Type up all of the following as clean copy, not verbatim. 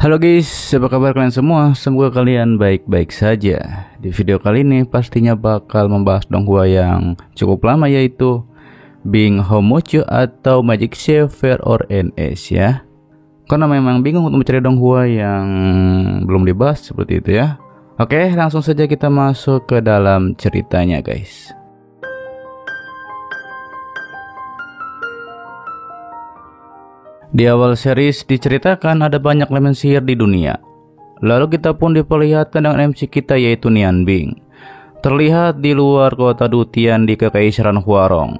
Halo guys, apa kabar kalian semua? Semoga kalian baik-baik saja. Di video kali ini pastinya bakal membahas Donghua yang cukup lama, yaitu Bing Houmochu atau Magic Saver or NS ya. Karena memang bingung untuk mencari Donghua yang belum dibahas seperti itu ya. Oke, langsung saja kita masuk ke dalam ceritanya guys. Di awal series diceritakan ada banyak elemen sihir di dunia. Lalu kita pun diperlihatkan dengan MC kita, yaitu Nian Bing. Terlihat di luar kota Dutian di Kekaisaran Huarong.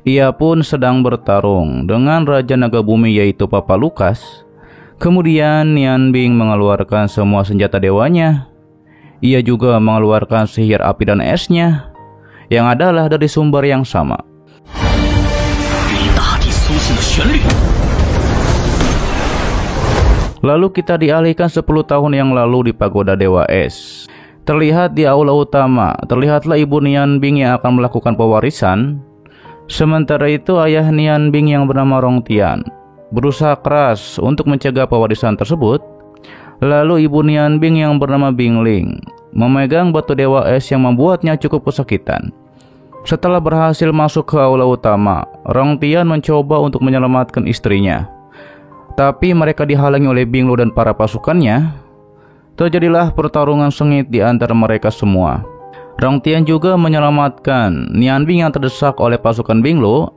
Ia pun sedang bertarung dengan Raja Naga Bumi, yaitu Papa Lukas. Kemudian Nian Bing mengeluarkan semua senjata dewanya. Ia juga mengeluarkan sihir api dan esnya, yang adalah dari sumber yang sama. Lalu kita dialihkan 10 tahun yang lalu di Pagoda Dewa Es. Terlihat di aula utama, terlihatlah ibu Nian Bing yang akan melakukan pewarisan. Sementara itu ayah Nian Bing yang bernama Rong Tian berusaha keras untuk mencegah pewarisan tersebut. Lalu ibu Nian Bing yang bernama Bing Ling memegang batu Dewa Es yang membuatnya cukup kesakitan. Setelah berhasil masuk ke aula utama, Rong Tian mencoba untuk menyelamatkan istrinya. Tapi mereka dihalangi oleh Bing Lu dan para pasukannya. Terjadilah pertarungan sengit di antara mereka semua. Rong Tian juga menyelamatkan Nian Bing yang terdesak oleh pasukan Bing Lu.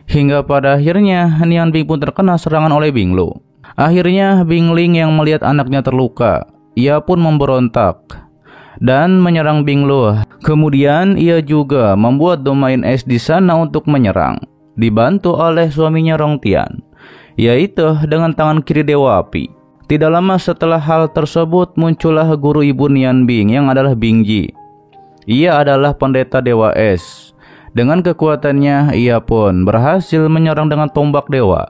Hingga pada akhirnya Nian Bing pun terkena serangan oleh Bing Lu. Akhirnya Bing Ling yang melihat anaknya terluka, ia pun memberontak dan menyerang Bing Lu. Kemudian ia juga membuat domain es di sana untuk menyerang, dibantu oleh suaminya Rong Tian, yaitu dengan tangan kiri Dewa Api. Tidak lama setelah hal tersebut muncullah guru ibu Nian Bing yang adalah Bing Ji. Ia adalah pendeta Dewa Es. Dengan kekuatannya ia pun berhasil menyerang dengan tombak dewa.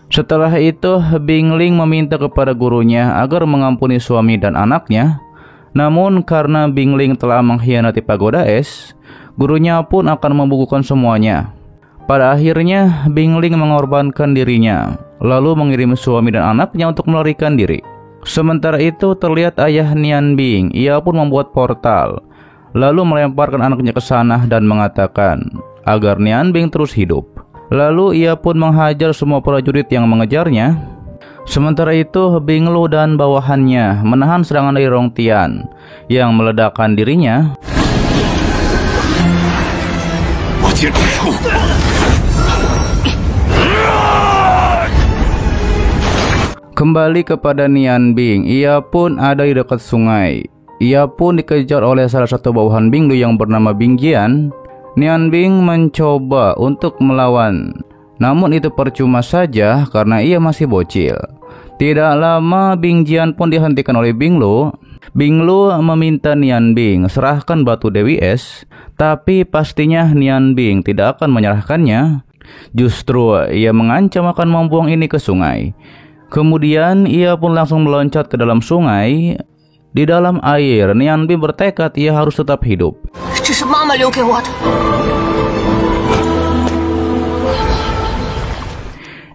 Setelah itu, Bing Ling meminta kepada gurunya agar mengampuni suami dan anaknya. Namun karena Bing Ling telah mengkhianati Pagoda Es, gurunya pun akan membukukan semuanya. Pada akhirnya, Bing Ling mengorbankan dirinya, lalu mengirim suami dan anaknya untuk melarikan diri. Sementara itu terlihat ayah Nian Bing, ia pun membuat portal, lalu melemparkan anaknya ke sana dan mengatakan agar Nian Bing terus hidup. Lalu ia pun menghajar semua prajurit yang mengejarnya. Sementara itu Bing Lu dan bawahannya menahan serangan dari Rong Tian yang meledakkan dirinya. Kembali kepada Nian Bing, ia pun ada di dekat sungai. Ia pun dikejar oleh salah satu bawahan Bing Lu yang bernama Bing Jian. Nian Bing mencoba untuk melawan, namun itu percuma saja karena ia masih bocil. Tidak lama Bing Jian pun dihentikan oleh Bing Lu. Bing Lu meminta Nian Bing serahkan batu Dewi Es, tapi pastinya Nian Bing tidak akan menyerahkannya. Justru ia mengancam akan membuang ini ke sungai. Kemudian ia pun langsung meloncat ke dalam sungai. Di dalam air, Nian Bing bertekad ia harus tetap hidup.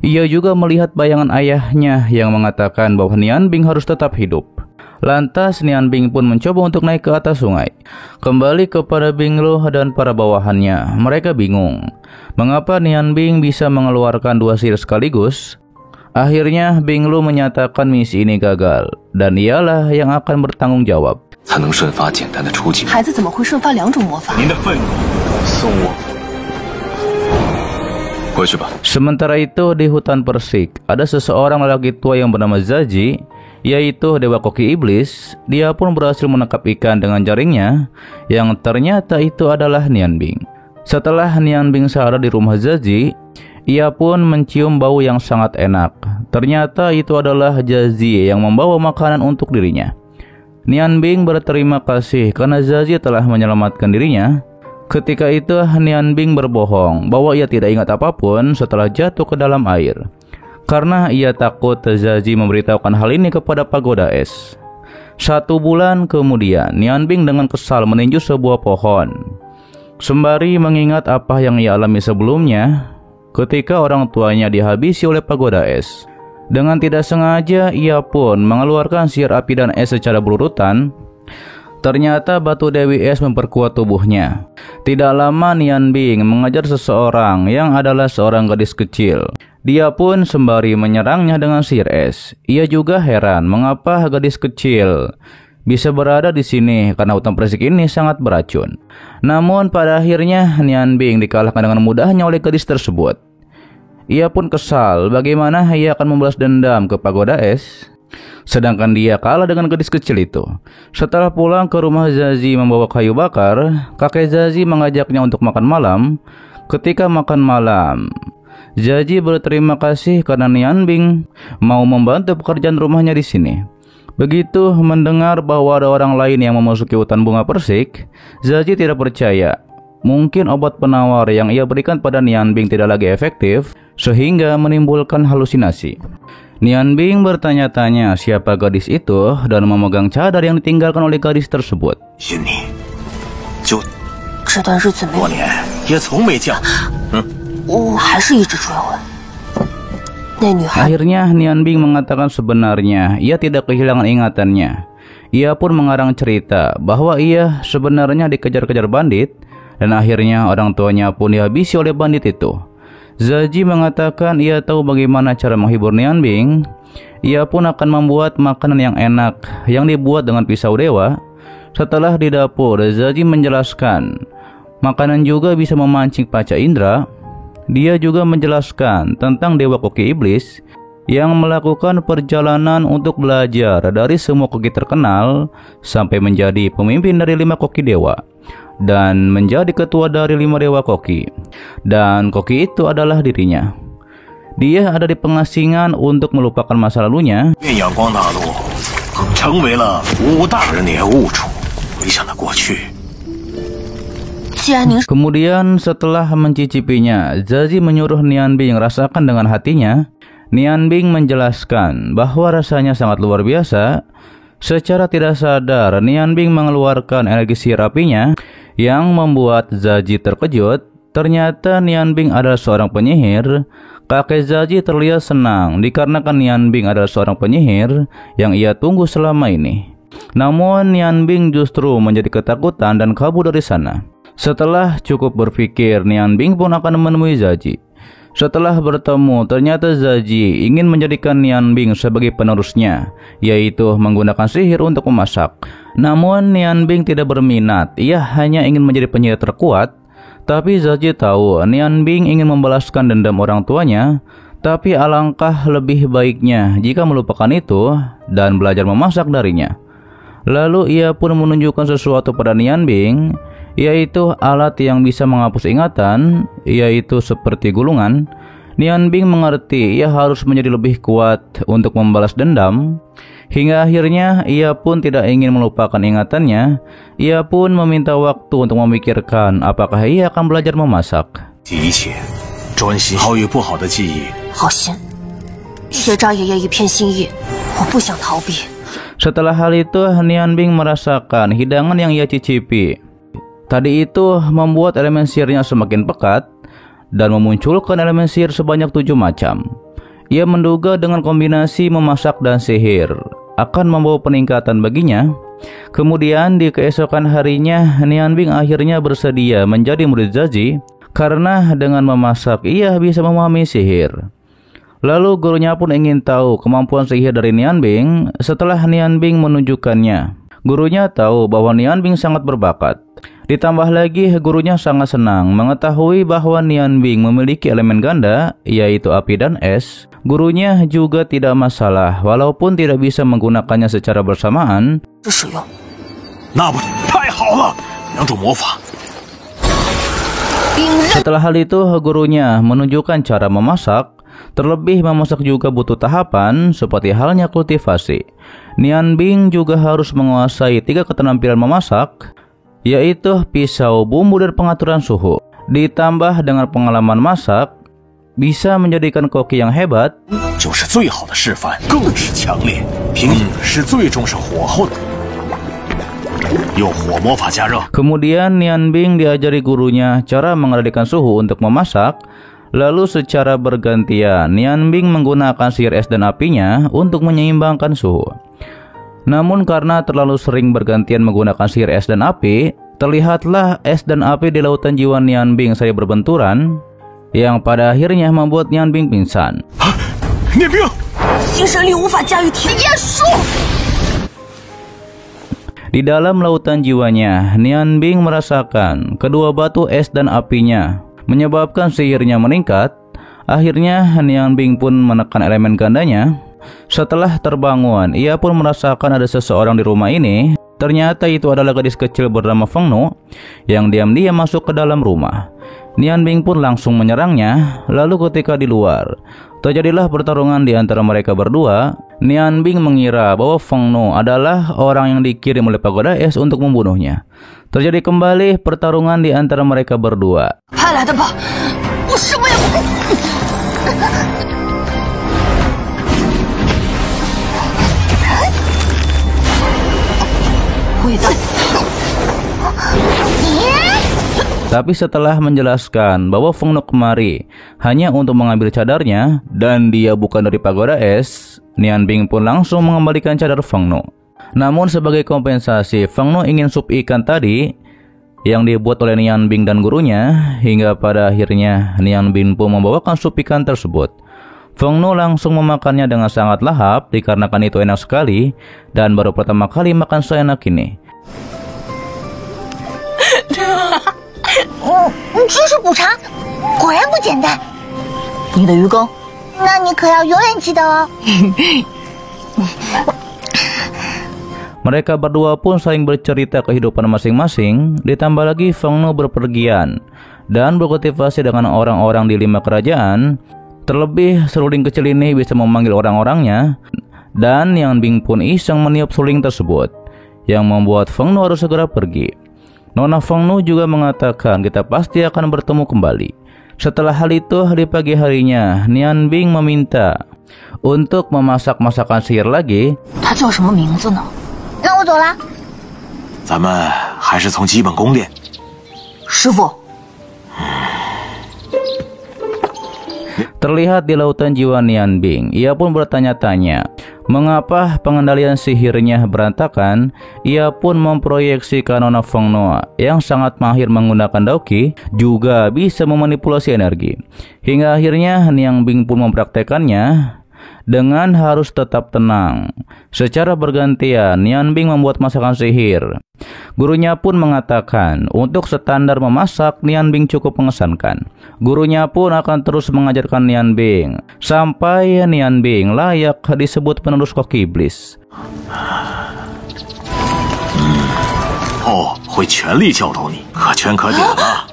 Ia juga melihat bayangan ayahnya yang mengatakan bahwa Nian Bing harus tetap hidup. Lantas Nian Bing pun mencoba untuk naik ke atas sungai. Kembali kepada Bing Lu dan para bawahannya, mereka bingung mengapa Nian Bing bisa mengeluarkan dua sihir sekaligus. Akhirnya Bing Lu menyatakan misi ini gagal, dan ialah yang akan bertanggung jawab. Sementara itu di hutan Persik, ada seseorang lelaki tua yang bernama Zaji, yaitu Dewa Koki Iblis. Dia pun berhasil menangkap ikan dengan jaringnya, yang ternyata itu adalah Nian Bing. Setelah Nian Bing sadar di rumah Zaji, ia pun mencium bau yang sangat enak. Ternyata itu adalah Zaji yang membawa makanan untuk dirinya. Nian Bing berterima kasih karena Zaji telah menyelamatkan dirinya. Ketika itu Nian Bing berbohong bahwa ia tidak ingat apapun setelah jatuh ke dalam air, karena ia takut Zazi memberitahukan hal ini kepada pagoda es. 1 bulan kemudian, Nian Bing dengan kesal meninju sebuah pohon, sembari mengingat apa yang ia alami sebelumnya ketika orang tuanya dihabisi oleh pagoda es. Dengan tidak sengaja, ia pun mengeluarkan sihir api dan es secara berurutan. Ternyata batu Dewi Es memperkuat tubuhnya. Tidak lama Nian Bing mengejar seseorang yang adalah seorang gadis kecil. Dia pun sembari menyerangnya dengan sihir es. Ia juga heran mengapa gadis kecil bisa berada di sini karena hutan berisik ini sangat beracun. Namun pada akhirnya Nian Bing dikalahkan dengan mudahnya oleh gadis tersebut. Ia pun kesal bagaimana ia akan membalas dendam ke pagoda es, sedangkan dia kalah dengan gadis kecil itu. Setelah pulang ke rumah Zazi membawa kayu bakar, kakek Zazi mengajaknya untuk makan malam. Ketika makan malam, Zazi berterima kasih karena Nian Bing mau membantu pekerjaan rumahnya di sini. Begitu mendengar bahwa ada orang lain yang memasuki hutan bunga persik, Zazi tidak percaya. Mungkin obat penawar yang ia berikan pada Nian Bing tidak lagi efektif, sehingga menimbulkan halusinasi. Nian Bing bertanya-tanya siapa gadis itu dan memegang cadar yang ditinggalkan oleh gadis tersebut. Akhirnya Nian Bing mengatakan sebenarnya ia tidak kehilangan ingatannya. Ia pun mengarang cerita bahwa ia sebenarnya dikejar-kejar bandit, dan akhirnya orang tuanya pun dihabisi oleh bandit itu. Zazi mengatakan ia tahu bagaimana cara menghibur Nian Bing. Ia pun akan membuat makanan yang enak yang dibuat dengan pisau dewa. Setelah di dapur, Zazi menjelaskan makanan juga bisa memancing panca indera. Dia juga menjelaskan tentang dewa koki iblis yang melakukan perjalanan untuk belajar dari semua koki terkenal sampai menjadi pemimpin dari 5 koki dewa dan menjadi ketua dari 5 dewa koki. Dan koki itu adalah dirinya. Dia ada di pengasingan untuk melupakan masa lalunya. Kemudian setelah mencicipinya, Zazi menyuruh Nian Bing rasakan dengan hatinya. Nian Bing menjelaskan bahwa rasanya sangat luar biasa. Secara tidak sadar, Nian Bing mengeluarkan energi sihir apinya yang membuat Zazi terkejut. Ternyata Nian Bing adalah seorang penyihir. Kakek Zazi terlihat senang dikarenakan Nian Bing adalah seorang penyihir yang ia tunggu selama ini. Namun Nian Bing justru menjadi ketakutan dan kabur dari sana. Setelah cukup berpikir, Nian Bing pun akan menemui Zazi. Setelah bertemu, ternyata Zazi ingin menjadikan Nian Bing sebagai penerusnya, yaitu menggunakan sihir untuk memasak. Namun Nian Bing tidak berminat, ia hanya ingin menjadi penyihir terkuat. Tapi Zazi tahu Nian Bing ingin membalaskan dendam orang tuanya, tapi alangkah lebih baiknya jika melupakan itu dan belajar memasak darinya. Lalu ia pun menunjukkan sesuatu pada Nian Bing, yaitu alat yang bisa menghapus ingatan, yaitu seperti gulungan. Nian Bing mengerti ia harus menjadi lebih kuat untuk membalas dendam. Hingga akhirnya ia pun tidak ingin melupakan ingatannya. Ia pun meminta waktu untuk memikirkan apakah ia akan belajar memasak. Setelah hal itu, Nian Bing merasakan hidangan yang ia cicipi. Tadi itu membuat elemen sihirnya semakin pekat dan memunculkan elemen sihir sebanyak 7 macam. Ia menduga dengan kombinasi memasak dan sihir akan membawa peningkatan baginya. Kemudian di keesokan harinya, Nian Bing akhirnya bersedia menjadi murid Zazi karena dengan memasak ia bisa memahami sihir. Lalu gurunya pun ingin tahu kemampuan sihir dari Nian Bing. Setelah Nian Bing menunjukkannya, gurunya tahu bahwa Nian Bing sangat berbakat. Ditambah lagi gurunya sangat senang mengetahui bahwa Nian Bing memiliki elemen ganda, yaitu api dan es. Gurunya juga tidak masalah walaupun tidak bisa menggunakannya secara bersamaan. Setelah hal itu, gurunya menunjukkan cara memasak. Terlebih memasak juga butuh tahapan seperti halnya kultivasi. Nian Bing juga harus menguasai 3 keterampilan memasak, yaitu pisau, bumbu, dan pengaturan suhu. Ditambah dengan pengalaman masak, bisa menjadikan koki yang hebat. Kemudian Nian Bing diajari gurunya cara mengendalikan suhu untuk memasak. Lalu secara bergantian Nian Bing menggunakan sihir es dan apinya untuk menyeimbangkan suhu. Namun karena terlalu sering bergantian menggunakan sihir es dan api, terlihatlah es dan api di lautan jiwa Nian Bing saling berbenturan, yang pada akhirnya membuat Nian Bing pingsan. Nian Bing, di dalam lautan jiwanya, Nian Bing merasakan kedua batu es dan apinya, menyebabkan sihirnya meningkat. Akhirnya Nian Bing pun menekan elemen gandanya. Setelah terbangun, ia pun merasakan ada seseorang di rumah ini. Ternyata itu adalah gadis kecil bernama Feng Nu yang diam-diam masuk ke dalam rumah. Nian Bing pun langsung menyerangnya. Lalu ketika di luar, terjadilah pertarungan di antara mereka berdua. Nian Bing mengira bahwa Feng Nu adalah orang yang dikirim oleh Pagoda Es untuk membunuhnya. Terjadi kembali pertarungan di antara mereka berdua. Tapi setelah menjelaskan bahwa Feng Nu kemari hanya untuk mengambil cadarnya dan dia bukan dari Pagoda Es, Nian Bing pun langsung mengembalikan cadar Feng Nu. Namun sebagai kompensasi, Feng Nu ingin sup ikan tadi yang dibuat oleh Nian Bing dan gurunya, hingga pada akhirnya Nian Bing pun membawakan sup ikan tersebut. Feng Nu langsung memakannya dengan sangat lahap dikarenakan itu enak sekali dan baru pertama kali makan seenak ini. 知识补偿果然不简单。你的鱼羹，那你可要永远记得哦。Mereka berdua pun saling bercerita kehidupan masing-masing. Ditambah lagi Feng Nu berpergian dan berkultivasi dengan orang-orang di 5 kerajaan. Terlebih seruling kecil ini bisa memanggil orang-orangnya. Dan Nian Bing pun iseng meniup seruling tersebut, yang membuat Feng Nu harus segera pergi. Nona Feng Nu juga mengatakan kita pasti akan bertemu kembali. Setelah hal itu, di pagi harinya Nian Bing meminta untuk memasak masakan sihir lagi. 它叫什么名字呢？那我走了。咱们还是从基本功练。师傅， Terlihat di lautan jiwa Nian Bing, ia pun bertanya-tanya mengapa pengendalian sihirnya berantakan. Ia pun memproyeksikan Nona Feng Nu yang sangat mahir menggunakan Daoqi juga bisa memanipulasi energi. Hingga akhirnya Nian Bing pun mempraktekannya dengan harus tetap tenang. Secara bergantian Nian Bing membuat masakan sihir. Gurunya pun mengatakan untuk standar memasak Nian Bing cukup mengesankan. Gurunya pun akan terus mengajarkan Nian Bing sampai Nian Bing layak disebut penerus koki iblis. 哦，会全力教导你，可圈可点了。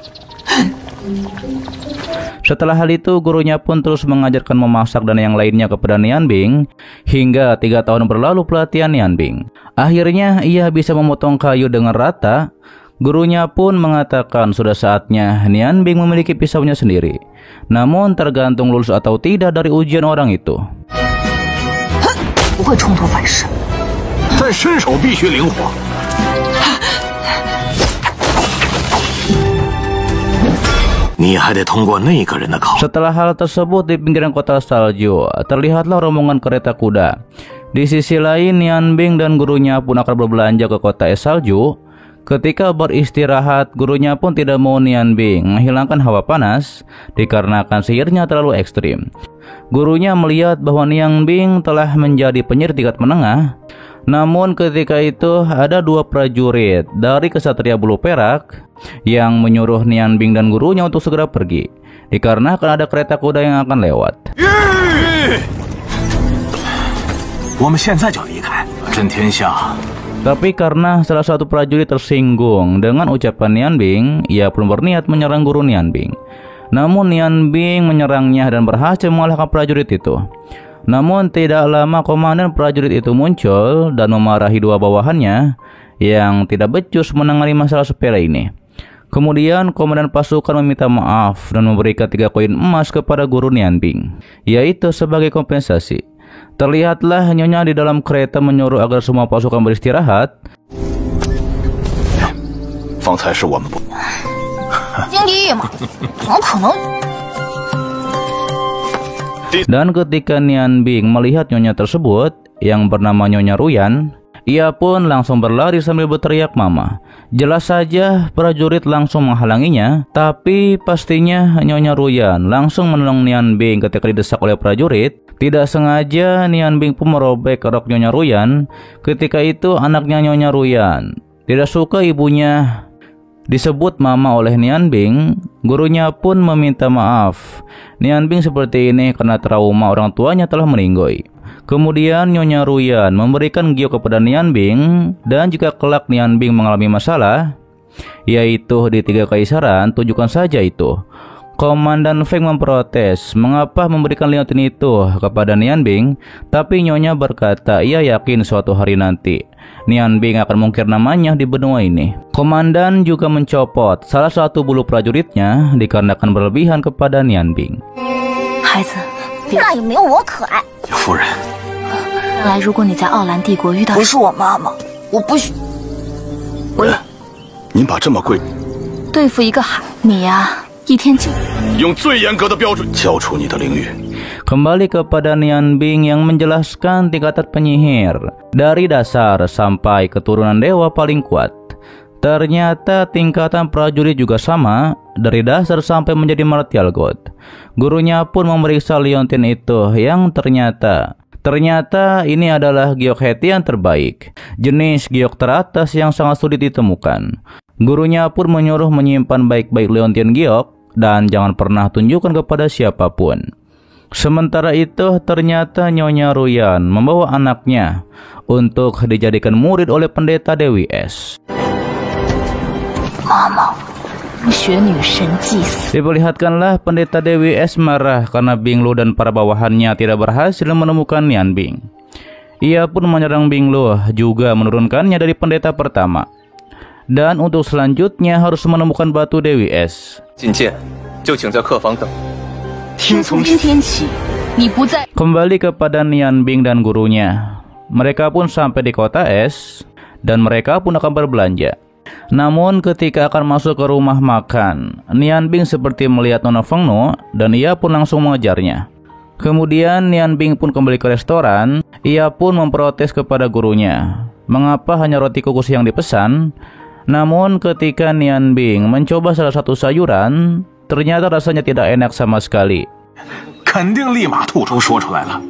Setelah hal itu, gurunya pun terus mengajarkan memasak dan yang lainnya kepada Nian Bing. Hingga 3 tahun berlalu pelatihan Nian Bing. Akhirnya ia bisa memotong kayu dengan rata. Gurunya pun mengatakan sudah saatnya Nian Bing memiliki pisaunya sendiri. Namun tergantung lulus atau tidak dari ujian orang itu. 不会冲突反噬， 但身手必须灵活。 你还得通过那个人的考。 Setelah hal tersebut, di pinggiran kota salju terlihatlah rombongan kereta kuda. Di sisi lain, Nian Bing dan gurunya pun akan berbelanja ke kota es salju. Ketika beristirahat, gurunya pun tidak mau Nian Bing menghilangkan hawa panas dikarenakan sihirnya terlalu ekstrim. Gurunya melihat bahwa Nian Bing telah menjadi penyihir tingkat menengah. Namun ketika itu ada 2 prajurit dari kesatria bulu perak yang menyuruh Nian Bing dan gurunya untuk segera pergi dikarenakan ada kereta kuda yang akan lewat. 我们现在就离开，真天下。 Tapi karena salah satu prajurit tersinggung dengan ucapan Nian Bing, ia pun berniat menyerang guru Nian Bing. Namun Nian Bing menyerangnya dan berhasil mengalahkan prajurit itu. Namun tidak lama komandan prajurit itu muncul dan memarahi 2 bawahannya yang tidak becus menangani masalah sepele ini. Kemudian komandan pasukan meminta maaf dan memberikan 3 koin emas kepada guru Nianbing, yaitu sebagai kompensasi. Terlihatlah nyonya di dalam kereta menyuruh agar semua pasukan beristirahat. 方才是我们不。经地狱嘛，怎么可能？ Dan ketika Nianbing melihat nyonya tersebut yang bernama Nyonya Ruyan, ia pun langsung berlari sambil berteriak mama. Jelas saja prajurit langsung menghalanginya, tapi pastinya Nyonya Ruyan langsung menolong Nianbing ketika didesak oleh prajurit. Tidak sengaja Nianbing pun merobek rok Nyonya Ruyan. Ketika itu anaknya Nyonya Ruyan tidak suka ibunya disebut mama oleh Nianbing. Gurunya pun meminta maaf. Nianbing seperti ini karena trauma orang tuanya telah meninggoy. Kemudian Nyonya Ruyan memberikan giok kepada Nianbing, dan jika kelak Nianbing mengalami masalah, yaitu di 3 kaisaran, tunjukkan saja itu. Komandan Feng memprotes mengapa memberikan liontin itu kepada Nianbing, tapi Nyonya berkata ia yakin suatu hari nanti Nianbing akan mengukir namanya di benua ini. Komandan juga mencopot salah satu bulu prajuritnya dikarenakan berlebihan kepada Nianbing. 孩子，那也没有我可爱。夫人，看来如果你在奥兰帝国遇到，不是我妈妈，我不许。您把这么贵，对付一个海，你呀，一天就用最严格的标准交出你的灵域。 Kembali kepada Nianbing yang menjelaskan tingkatan penyihir dari dasar sampai keturunan dewa paling kuat. Ternyata tingkatan prajurit juga sama, dari dasar sampai menjadi martial god. Gurunya pun memeriksa liontin itu yang ternyata ini adalah giok heti yang terbaik, jenis giok teratas yang sangat sulit ditemukan. Gurunya pun menyuruh menyimpan baik-baik liontin giok dan jangan pernah tunjukkan kepada siapapun. Sementara itu ternyata Nyonya Ruyan membawa anaknya untuk dijadikan murid oleh pendeta Dewi Es. Mama, 学女神祭祀。 Diperlihatkanlah pendeta Dewi Es marah karena Binglu dan para bawahannya tidak berhasil menemukan Nianbing. Ia pun menyerang Binglu, juga menurunkannya dari pendeta pertama. Dan untuk selanjutnya harus menemukan batu Dewi Es. 觐见，就请在客房等。 从今天起，你不再。 Kembali kepada Nianbing dan gurunya. Mereka pun sampai di kota es dan mereka pun akan berbelanja. Namun ketika akan masuk ke rumah makan, Nianbing seperti melihat Nona Fengno dan ia pun langsung mengejarnya. Kemudian Nianbing pun kembali ke restoran. Ia pun memprotes kepada gurunya, mengapa hanya roti kukus yang dipesan. Namun ketika Nianbing mencoba salah satu sayuran, ternyata rasanya tidak enak sama sekali. 肯定立马吐出说出来了。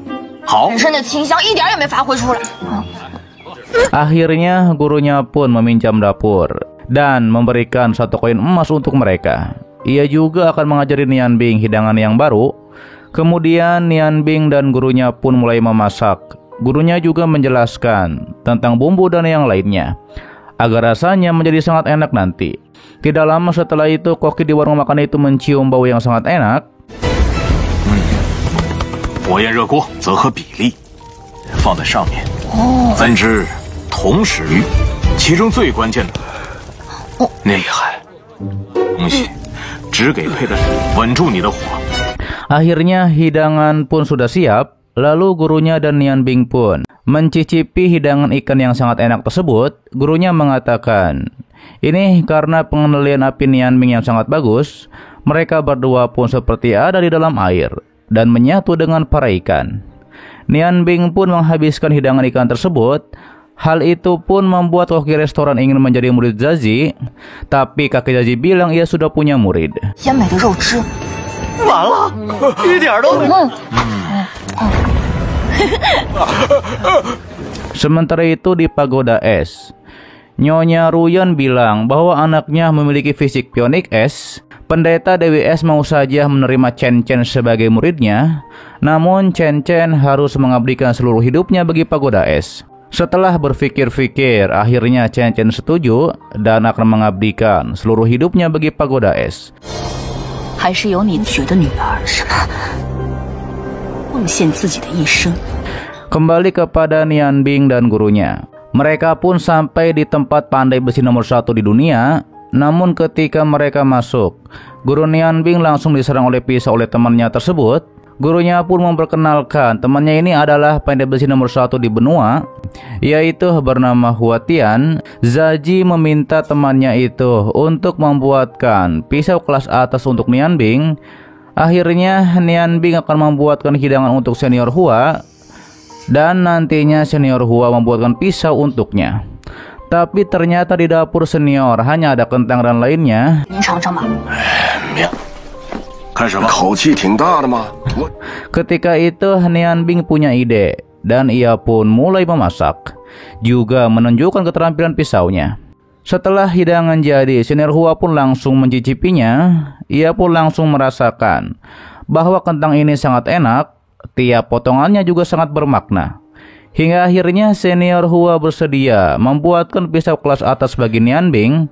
好， 本身的清香一点也没发挥出来。 Akhirnya gurunya pun meminjam dapur dan memberikan 1 koin emas untuk mereka. Ia juga akan mengajari Nianbing hidangan yang baru. Kemudian Nianbing dan gurunya pun mulai memasak. Gurunya juga menjelaskan tentang bumbu dan yang lainnya agar rasanya menjadi sangat enak nanti. Tidak lama setelah itu koki di warung makan itu mencium bau yang sangat enak. 火焰热锅则合比例，放在上面，分之同时鱼，其中最关键的，厉害，东西只给配的稳住你的火。 Akhirnya hidangan pun sudah siap. Lalu gurunya dan Nianbing pun mencicipi hidangan ikan yang sangat enak tersebut. Gurunya mengatakan, ini karena pengendalian api Nianbing yang sangat bagus. Mereka berdua pun seperti ada di dalam air dan menyatu dengan para ikan. Nianbing pun menghabiskan hidangan ikan tersebut. Hal itu pun membuat koki restoran ingin menjadi murid Zazi. Tapi kakek Zazi bilang ia sudah punya murid. 鲜美的肉汁，完了，一点都没。 Sementara itu di pagoda es, Nyonya Ruyan bilang bahwa anaknya memiliki fisik pionik es. Pendeta Dewi Es mau saja menerima Chen Chen sebagai muridnya, namun Chen Chen harus mengabdikan seluruh hidupnya bagi pagoda es. Setelah berpikir-pikir, akhirnya Chen Chen setuju dan akan mengabdikan seluruh hidupnya bagi pagoda es. 还是有你学的女儿，什么奉献自己的一生。 Kembali kepada Nianbing dan gurunya. Mereka pun sampai di tempat pandai besi nomor 1 di dunia. Namun ketika mereka masuk, guru Nian Bing langsung diserang oleh pisau oleh temannya tersebut. Gurunya pun memperkenalkan temannya ini adalah pandai besi nomor 1 di benua, yaitu bernama Hua Tian. Zaji meminta temannya itu untuk membuatkan pisau kelas atas untuk Nian Bing. Akhirnya Nian Bing akan membuatkan hidangan untuk senior Hua, dan nantinya senior Hua membuatkan pisau untuknya. Tapi ternyata di dapur senior hanya ada kentang dan lainnya. Ketika itu Nian Bing punya ide, dan ia pun mulai memasak, juga menunjukkan keterampilan pisaunya. Setelah hidangan jadi, senior Hua pun langsung mencicipinya. Ia pun langsung merasakan bahwa kentang ini sangat enak. Tiap potongannya juga sangat bermakna. Hingga akhirnya senior Hua bersedia membuatkan pisau kelas atas bagi Nian Bing.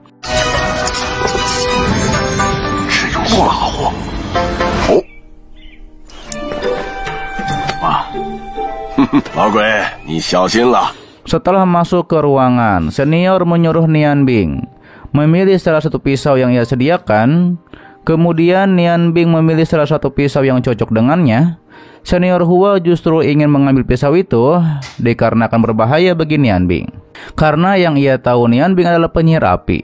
Setelah masuk ke ruangan, senior menyuruh Nian Bing memilih salah satu pisau yang ia sediakan. Kemudian Nian Bing memilih salah satu pisau yang cocok dengannya. Senior Hua justru ingin mengambil pisau itu dikarenakan berbahaya bagi Nian Bing. Karena yang ia tahu Nian Bing adalah penyihir api.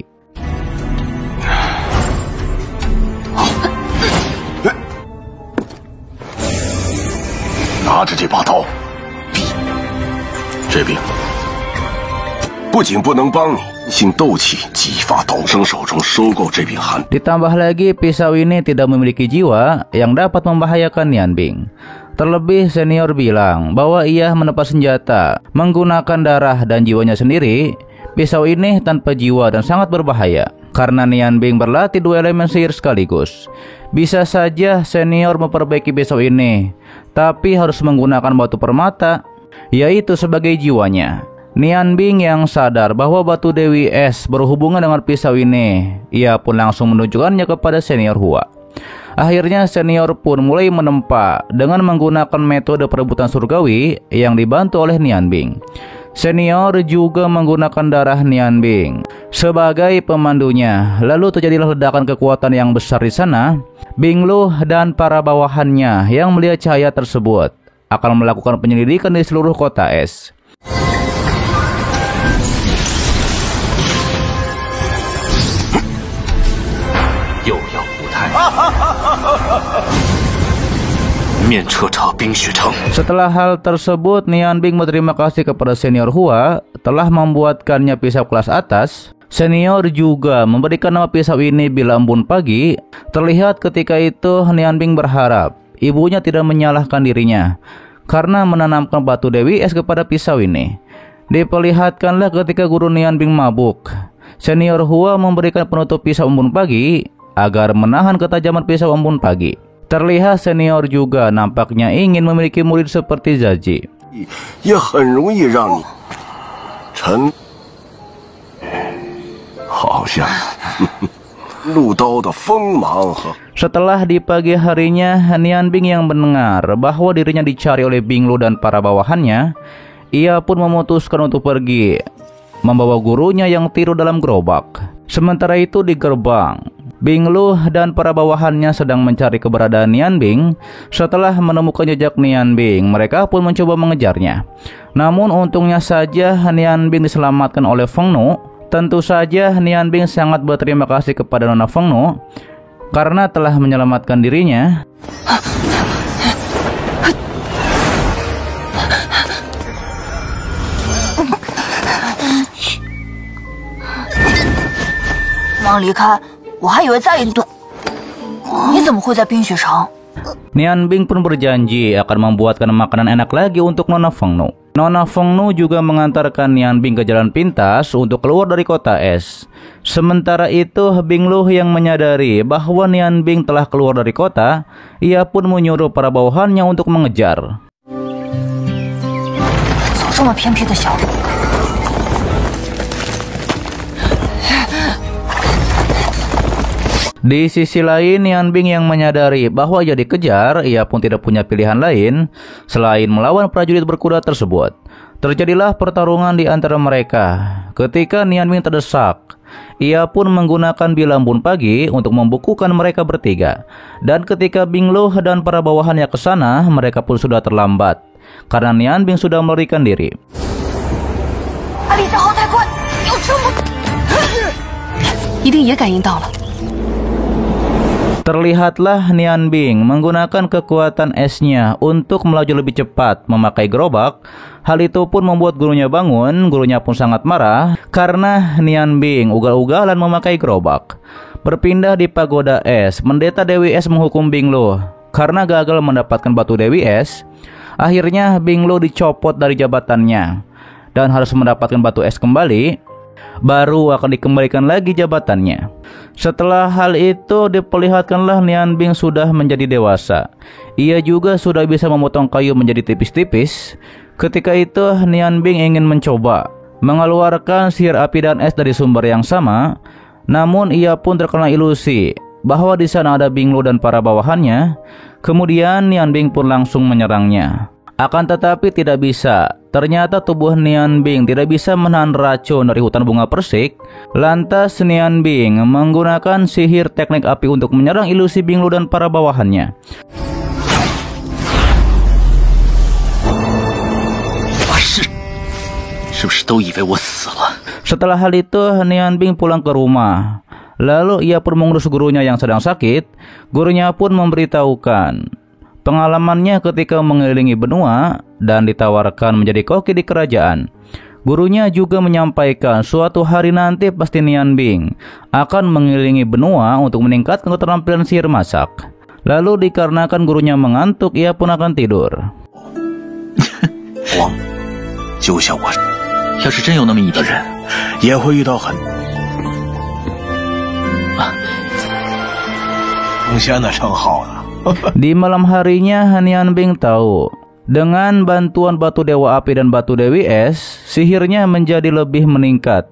Ditambah lagi pisau ini tidak memiliki jiwa yang dapat membahayakan Nian Bing. Terlebih senior bilang bahwa ia menepas senjata menggunakan darah dan jiwanya sendiri. Pisau ini tanpa jiwa dan sangat berbahaya. Karena Nian Bing berlatih 2 elemen sihir sekaligus, bisa saja senior memperbaiki pisau ini, tapi harus menggunakan batu permata, yaitu sebagai jiwanya. Nian Bing yang sadar bahwa batu Dewi Es berhubungan dengan pisau ini, ia pun langsung menunjukkannya kepada senior Hua. Akhirnya senior pun mulai menempa dengan menggunakan metode perebutan surgawi yang dibantu oleh Nian Bing. Senior juga menggunakan darah Nian Bing sebagai pemandunya. Lalu terjadilah ledakan kekuatan yang besar di sana. Bing Lu dan para bawahannya yang melihat cahaya tersebut akan melakukan penyelidikan di seluruh kota es. Setelah hal tersebut, Nian Bing berterima kasih kepada senior Hua telah membuatkannya pisau kelas atas. Senior juga memberikan nama pisau ini Bila Embun Pagi. Terlihat ketika itu Nian Bing berharap ibunya tidak menyalahkan dirinya karena menanamkan batu Dewi Es kepada pisau ini. Diperlihatkanlah ketika guru Nian Bing mabuk, senior Hua memberikan penutup pisau embun pagi agar menahan ketajaman pisau embun pagi. Terlihat senior juga nampaknya ingin memiliki murid seperti Zaji. Setelah di pagi harinya, Nian Bing yang mendengar bahwa dirinya dicari oleh Bing Lu dan para bawahannya, ia pun memutuskan untuk pergi membawa gurunya yang tidur dalam gerobak. Sementara itu di gerbang, Bing Lu dan para bawahannya sedang mencari keberadaan Nian Bing. Setelah menemukan jejak Nian Bing, mereka pun mencoba mengejarnya. Namun untungnya saja Nian Bing diselamatkan oleh Feng Nu. Tentu saja Nian Bing sangat berterima kasih kepada Nona Feng Nu karena telah menyelamatkan dirinya. Nian Bing pun berjanji akan membuatkan makanan enak lagi untuk Nona Feng Nu. Nona Feng Nu juga mengantarkan Nian Bing ke jalan pintas untuk keluar dari kota es. Sementara itu Bing Lu yang menyadari bahwa Nian Bing telah keluar dari kota, ia pun menyuruh para bawahannya untuk mengejar. Di sisi lain, Nian Bing yang menyadari bahwa ia dikejar, ia pun tidak punya pilihan lain selain melawan prajurit berkuda tersebut. Terjadilah pertarungan di antara mereka. Ketika Nian Bing terdesak, ia pun menggunakan bilambun pagi untuk membukukan mereka bertiga. Dan ketika Bing Lo dan para bawahannya ke sana, mereka pun sudah terlambat karena Nian Bing sudah melarikan diri. Terlihatlah Nian Bing menggunakan kekuatan esnya untuk melaju lebih cepat memakai gerobak. Hal itu pun membuat gurunya bangun. Gurunya pun sangat marah karena Nian Bing ugal-ugalan memakai gerobak. Berpindah di pagoda es, Pendeta Dewi Es menghukum Bing Lo karena gagal mendapatkan batu Dewi Es. Akhirnya Bing Lo dicopot dari jabatannya dan harus mendapatkan batu es kembali. Baru akan dikembalikan lagi jabatannya. Setelah hal itu diperlihatkanlah Nian Bing sudah menjadi dewasa. Ia juga sudah bisa memotong kayu menjadi tipis-tipis. Ketika itu Nian Bing ingin mencoba mengeluarkan sihir api dan es dari sumber yang sama. Namun ia pun terkena ilusi bahwa di sana ada Bing Lo dan para bawahannya. Kemudian Nian Bing pun langsung menyerangnya. Akan tetapi tidak bisa. Ternyata tubuh Nian Bing tidak bisa menahan racun dari hutan bunga persik. Lantas Nian Bing menggunakan sihir teknik api untuk menyerang ilusi Bing Lo dan para bawahannya. Setelah hal itu Nian Bing pulang ke rumah. Lalu ia pun mengurus gurunya yang sedang sakit. Gurunya pun memberitahukan pengalamannya ketika mengelilingi benua dan ditawarkan menjadi koki di kerajaan. Gurunya juga menyampaikan suatu hari nanti pasti Nian Bing akan mengelilingi benua untuk meningkatkan keterampilan sihir masak. Lalu dikarenakan gurunya mengantuk, ia pun akan tidur. Di malam harinya Nian Bing tahu dengan bantuan batu Dewa Api dan batu Dewi Es, sihirnya menjadi lebih meningkat.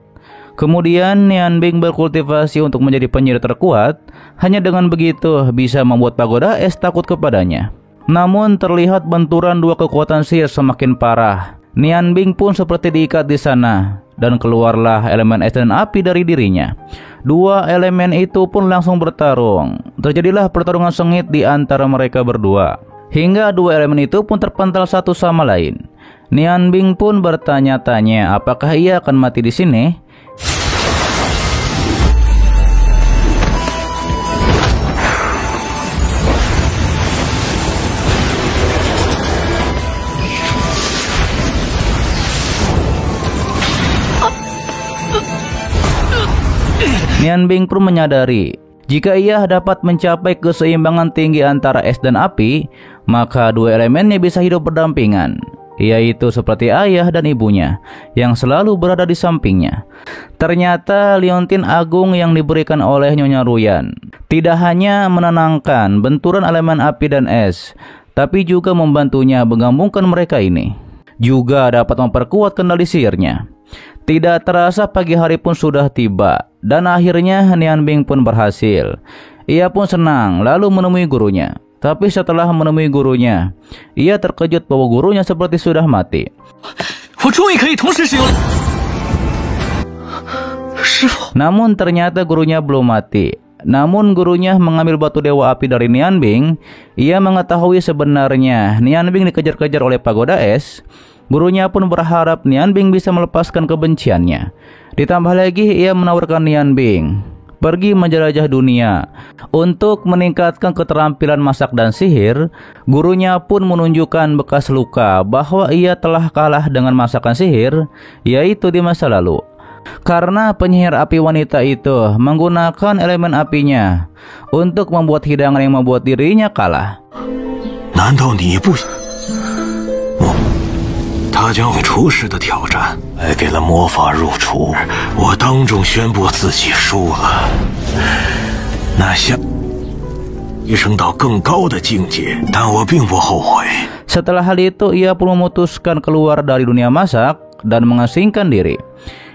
Kemudian Nian Bing berkultivasi untuk menjadi penyihir terkuat. Hanya dengan begitu bisa membuat pagoda es takut kepadanya. Namun terlihat benturan dua kekuatan sihir semakin parah. Nian Bing pun seperti diikat di sana dan keluarlah elemen es dan api dari dirinya. Dua elemen itu pun langsung bertarung. Terjadilah pertarungan sengit di antara mereka berdua. Hingga dua elemen itu pun terpental satu sama lain. Nian Bing pun bertanya-tanya apakah ia akan mati di sini. Nian Bing pun menyadari jika ia dapat mencapai keseimbangan tinggi antara es dan api, maka dua elemennya bisa hidup berdampingan, yaitu seperti ayah dan ibunya yang selalu berada di sampingnya. Ternyata liontin agung yang diberikan oleh Nyonya Ruyan tidak hanya menenangkan benturan elemen api dan es, tapi juga membantunya menggabungkan mereka ini. Juga dapat memperkuat kendali sihirnya. Tidak terasa pagi hari pun sudah tiba dan akhirnya Nian Bing pun berhasil. Ia pun senang lalu menemui gurunya. Tapi setelah menemui gurunya, ia terkejut bahwa gurunya seperti sudah mati. Namun ternyata gurunya belum mati. Namun gurunya mengambil batu Dewa Api dari Nian Bing. Ia mengetahui sebenarnya Nian Bing dikejar-kejar oleh pagoda es. Gurunya pun berharap Nian Bing bisa melepaskan kebenciannya. Ditambah lagi ia menawarkan Nian Bing pergi menjelajah dunia untuk meningkatkan keterampilan masak dan sihir. Gurunya pun menunjukkan bekas luka bahwa ia telah kalah dengan masakan sihir, yaitu di masa lalu. Karena penyihir api wanita itu menggunakan elemen apinya untuk membuat hidangan yang membuat dirinya kalah. 难道你不？他将会厨师的挑战来给了魔法入厨，我当众宣布自己输了。那下提升到更高的境界，但我并不后悔。 Setelah hal itu ia pun memutuskan keluar dari dunia masak dan mengasingkan diri.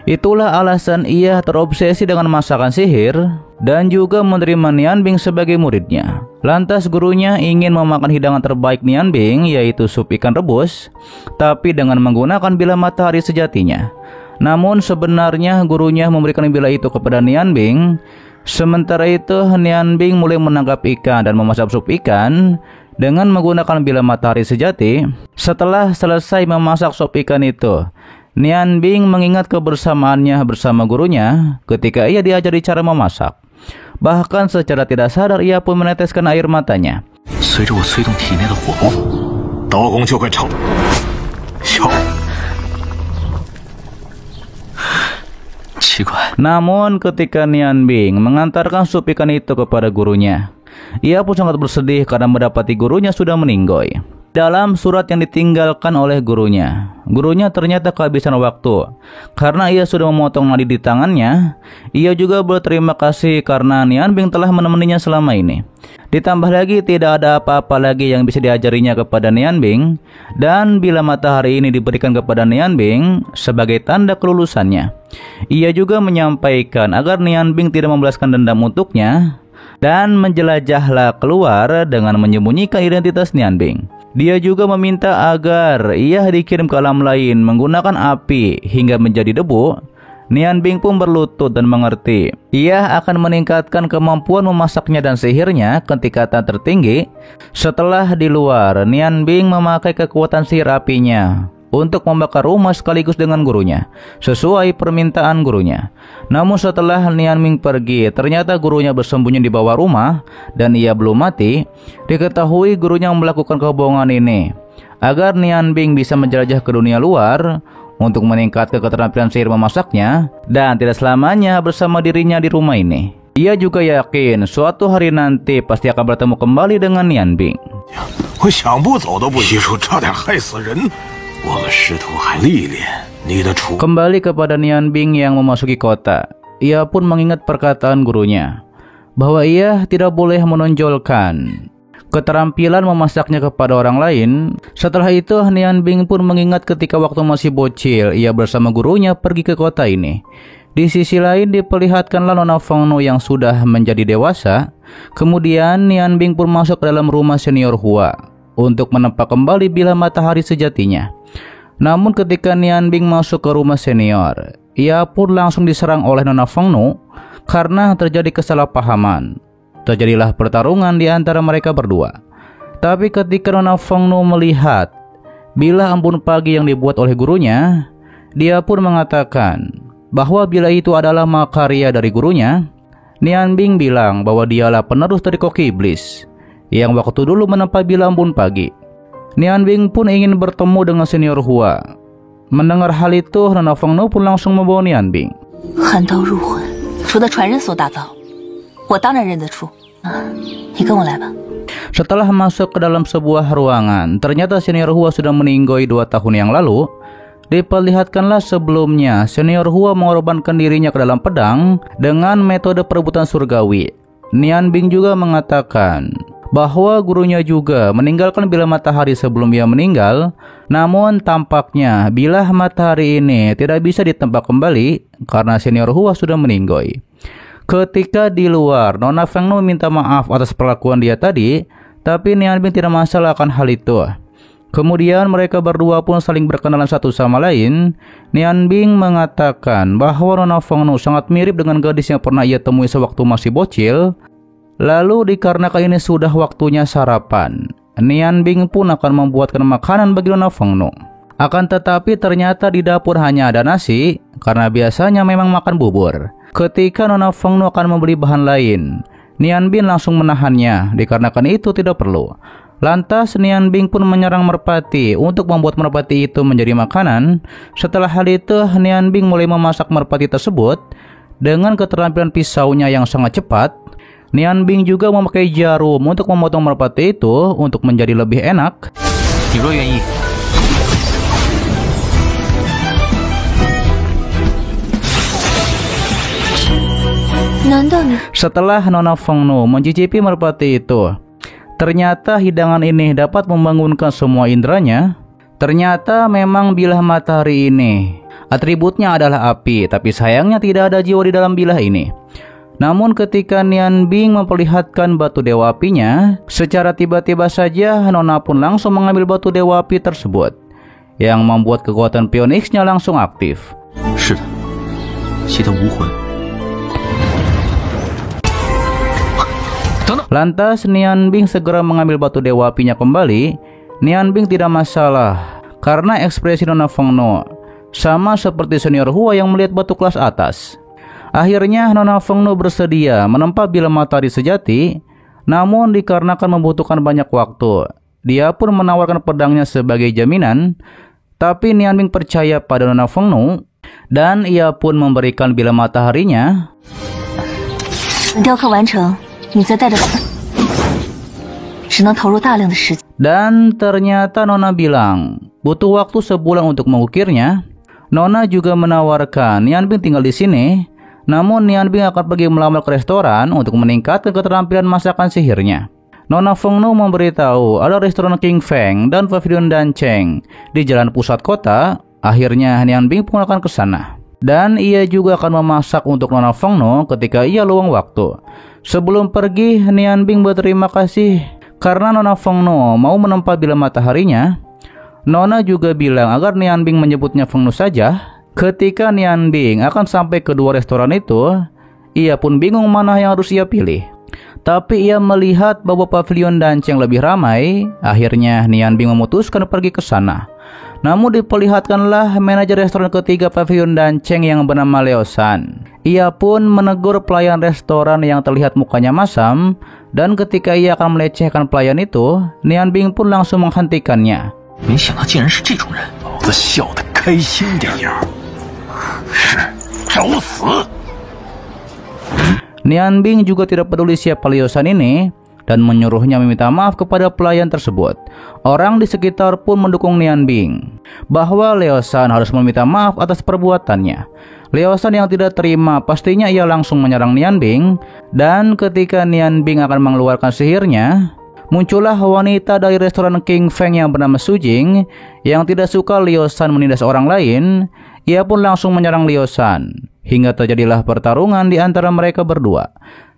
Itulah alasan ia terobsesi dengan masakan sihir dan juga menerima Nian Bing sebagai muridnya. Lantas gurunya ingin memakan hidangan terbaik Nian Bing, yaitu sup ikan rebus, tapi dengan menggunakan bila matahari sejatinya. Namun sebenarnya gurunya memberikan bila itu kepada Nian Bing. Sementara itu Nian Bing mulai menangkap ikan dan memasak sup ikan dengan menggunakan bila matahari sejati. Setelah selesai memasak sup ikan itu, Nian Bing mengingat kebersamaannya bersama gurunya ketika ia diajari cara memasak. Bahkan secara tidak sadar ia pun meneteskan air matanya. Namun ketika Nian Bing mengantarkan sup ikan itu kepada gurunya, ia pun sangat bersedih karena mendapati gurunya sudah meninggoy. Dalam surat yang ditinggalkan oleh gurunya ternyata kehabisan waktu karena ia sudah memotong nadi di tangannya. Ia juga berterima kasih karena Nian Bing telah menemaninya selama ini. Ditambah lagi tidak ada apa-apa lagi yang bisa diajarinya kepada Nian Bing, dan bila matahari ini diberikan kepada Nian Bing sebagai tanda kelulusannya. Ia juga menyampaikan agar Nian Bing tidak membalaskan dendam untuknya dan menjelajahlah keluar dengan menyembunyikan identitas Nian Bing. Dia juga meminta agar ia dikirim ke alam lain menggunakan api hingga menjadi debu. Nian Bing pun berlutut dan mengerti. Ia akan meningkatkan kemampuan memasaknya dan sihirnya ke tingkatan tertinggi. Setelah di luar, Nian Bing memakai kekuatan sihir apinya untuk membakar rumah sekaligus dengan gurunya, sesuai permintaan gurunya. Namun setelah Nian Bing pergi, ternyata gurunya bersembunyi di bawah rumah dan ia belum mati. Diketahui gurunya melakukan kebohongan ini agar Nian Bing bisa menjelajah ke dunia luar untuk meningkatkan keterampilan sihir memasaknya dan tidak selamanya bersama dirinya di rumah ini. Ia juga yakin suatu hari nanti pasti akan bertemu kembali dengan Nian Bing. Kembali kepada Nian Bing yang memasuki kota, ia pun mengingat perkataan gurunya bahwa ia tidak boleh menonjolkan keterampilan memasaknya kepada orang lain. Setelah itu Nian Bing pun mengingat ketika waktu masih bocil ia bersama gurunya pergi ke kota ini. Di sisi lain diperlihatkanlah Nona Feng Nu yang sudah menjadi dewasa. Kemudian Nian Bing pun masuk ke dalam rumah senior Hua untuk menempa kembali bila matahari sejatinya. Namun ketika Nian Bing masuk ke rumah senior, ia pun langsung diserang oleh Nona Feng Nu karena terjadi kesalahpahaman. Terjadilah pertarungan di antara mereka berdua. Tapi ketika Nona Feng Nu melihat bila ampun pagi yang dibuat oleh gurunya, dia pun mengatakan bahwa bila itu adalah makarya dari gurunya. Nian Bing bilang bahwa dialah penerus dari koki iblis yang waktu dulu menempa bila ampun pagi. Nian Bing pun ingin bertemu dengan senior Hua. Mendengar hal itu, Nona Feng Nu pun langsung membawa Nian Bing. Setelah masuk ke dalam sebuah ruangan, ternyata senior Hua sudah meninggoy 2 tahun yang lalu. Diperlihatkanlah sebelumnya senior Hua mengorbankan dirinya ke dalam pedang dengan metode perebutan surgawi. Nian Bing juga mengatakan bahwa gurunya juga meninggalkan bilah matahari sebelum ia meninggal. Namun tampaknya bilah matahari ini tidak bisa ditebak kembali karena senior Hua sudah meninggoy. Ketika di luar, Nona Feng Nu minta maaf atas perlakuan dia tadi, tapi Nian Bing tidak masalah akan hal itu. Kemudian mereka berdua pun saling berkenalan satu sama lain. Nian Bing mengatakan bahwa Nona Feng Nu sangat mirip dengan gadis yang pernah ia temui sewaktu masih bocil. Lalu dikarenakan ini sudah waktunya sarapan, Nian Bing pun akan membuatkan makanan bagi Nona Feng Nu. Akan tetapi ternyata di dapur hanya ada nasi, karena biasanya memang makan bubur. Ketika Nona Feng Nu akan membeli bahan lain, Nian Bing langsung menahannya, dikarenakan itu tidak perlu. Lantas Nian Bing pun menyerang merpati untuk membuat merpati itu menjadi makanan. Setelah hal itu, Nian Bing mulai memasak merpati tersebut dengan keterampilan pisaunya yang sangat cepat. Nian Bing juga memakai jarum untuk memotong merpati itu untuk menjadi lebih enak. Setelah Nona Feng Nu mencicipi merpati itu, ternyata hidangan ini dapat membangunkan semua inderanya. Ternyata memang bilah matahari ini Atributnya adalah api, tapi sayangnya tidak ada jiwa di dalam bilah ini. Namun ketika Nian Bing memperlihatkan batu dewa apinya, secara tiba-tiba saja Nona pun langsung mengambil batu dewa api tersebut, yang membuat kekuatan Phoenix-nya langsung aktif. 是的，其他无魂。 Lantas Nian Bing segera mengambil batu dewa apinya kembali. Nian Bing tidak masalah, karena ekspresi Nona Fengno sama seperti senior Hua yang melihat batu kelas atas. Akhirnya Nona Fengno bersedia menempa bilah matahari sejati, namun dikarenakan membutuhkan banyak waktu, dia pun menawarkan pedangnya sebagai jaminan. Tapi Nian Bing percaya pada Nona Fengno, dan ia pun memberikan bilah mataharinya. 雕刻完成，你再带着只能投入大量的时间。 Dan ternyata Nona bilang butuh waktu sebulan untuk mengukirnya. Nona juga menawarkan Nian Bing tinggal di sini, namun Nian Bing akan pergi melamar ke restoran untuk meningkatkan keterampilan masakan sihirnya. Nona Fengno memberitahu ada restoran King Feng dan Pavilion Danceng di jalan pusat kota. Akhirnya Nian Bing pun akan ke sana. Dan ia juga akan memasak untuk Nona Fengno ketika ia luang waktu. Sebelum pergi, Nian Bing berterima kasih karena Nona Fengno mau menempa bilah mataharinya. Nona juga bilang agar Nian Bing menyebutnya Fengno saja. Ketika Nian Bing akan sampai ke dua restoran itu, ia pun bingung mana yang harus ia pilih. Tapi ia melihat bahwa Pavilion Danceng lebih ramai. Akhirnya Nian Bing memutuskan pergi ke sana. Namun diperlihatkanlah manajer restoran ketiga Pavilion Danceng yang bernama Liao San. Ia pun menegur pelayan restoran yang terlihat mukanya masam, dan ketika ia akan melecehkan pelayan itu, Nian Bing pun langsung menghentikannya. 没想到竟然是这种人，老子笑得开心点样。是，找死！ Nian Bing juga tidak peduli siapa Liao San ini dan menyuruhnya meminta maaf kepada pelayan tersebut. Orang di sekitar pun mendukung Nian Bing bahwa Liao San harus meminta maaf atas perbuatannya. Liao San yang tidak terima, pastinya ia langsung menyerang Nian Bing, dan ketika Nian Bing akan mengeluarkan sihirnya, muncullah wanita dari restoran King Feng yang bernama Su Jing yang tidak suka Liao San menindas orang lain. Ia pun langsung menyerang Liao San hingga terjadilah pertarungan di antara mereka berdua.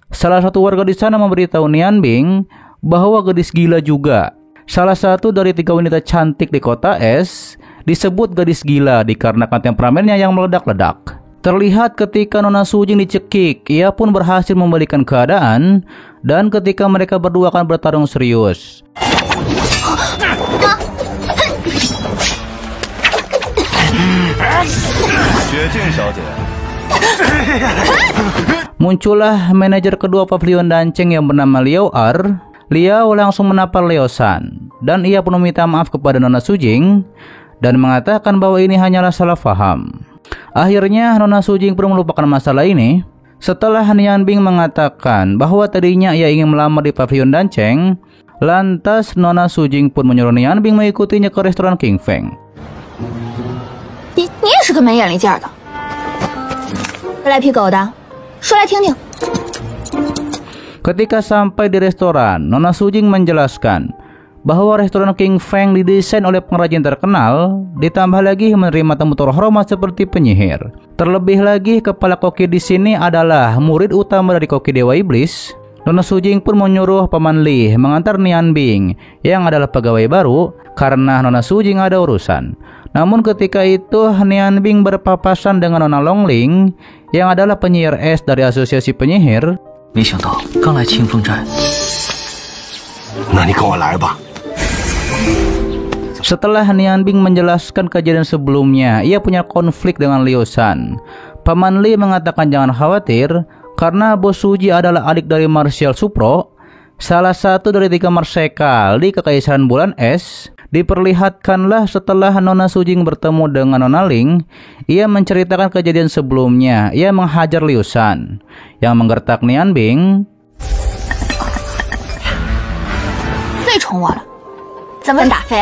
Salah satu warga di sana memberitahu Nian Bing bahwa gadis gila juga. Salah satu dari 3 wanita cantik di kota es disebut gadis gila dikarenakan temperamennya yang meledak-ledak. Terlihat ketika Nona Su Jing dicekik, ia pun berhasil membalikan keadaan, dan ketika mereka berdua akan bertarung serius. Muncullah manajer kedua Pavilion Danceng yang bernama Liao Er. Liao langsung menampar Liao San, dan ia pun meminta maaf kepada Nona Su Jing dan mengatakan bahwa ini hanyalah salah faham. Akhirnya Nona Su Jing pun melupakan masalah ini. Setelah Nian Bing mengatakan bahwa tadinya ia ingin melamar di Pavilion Danceng, lantas Nona Su Jing pun menyuruh Nian Bing mengikutinya ke restoran King Feng. 你也是个没眼力见儿的，飞来劈狗的，说来听听。 Ketika sampai di restoran, Nona Su Jing menjelaskan bahwa restoran King Feng didesain oleh pengrajin terkenal, ditambah lagi menerima tamu terhormat seperti penyihir. Terlebih lagi, kepala koki di sini adalah murid utama dari koki Dewa Iblis. Nona Su Jing pun menyuruh Paman Li mengantar Nian Bing yang adalah pegawai baru karena Nona Su Jing ada urusan. Namun ketika itu Nian Bing berpapasan dengan Nona Longling yang adalah penyihir es dari asosiasi penyihir. 没想到刚来清风寨， 那你跟我来吧。 Setelah Nian Bing menjelaskan kejadian sebelumnya, ia punya konflik dengan Liao San. Paman Li mengatakan jangan khawatir karena Bos Suji adalah adik dari Martial Supro, salah satu dari 3 marsekal di Kekaisaran Bulan Es. Diperlihatkanlah setelah Nona Su Jing bertemu dengan Nona Ling, ia menceritakan kejadian sebelumnya. Ia menghajar Liao San yang menggertak Nian Bing. 最宠我了，怎么打飞？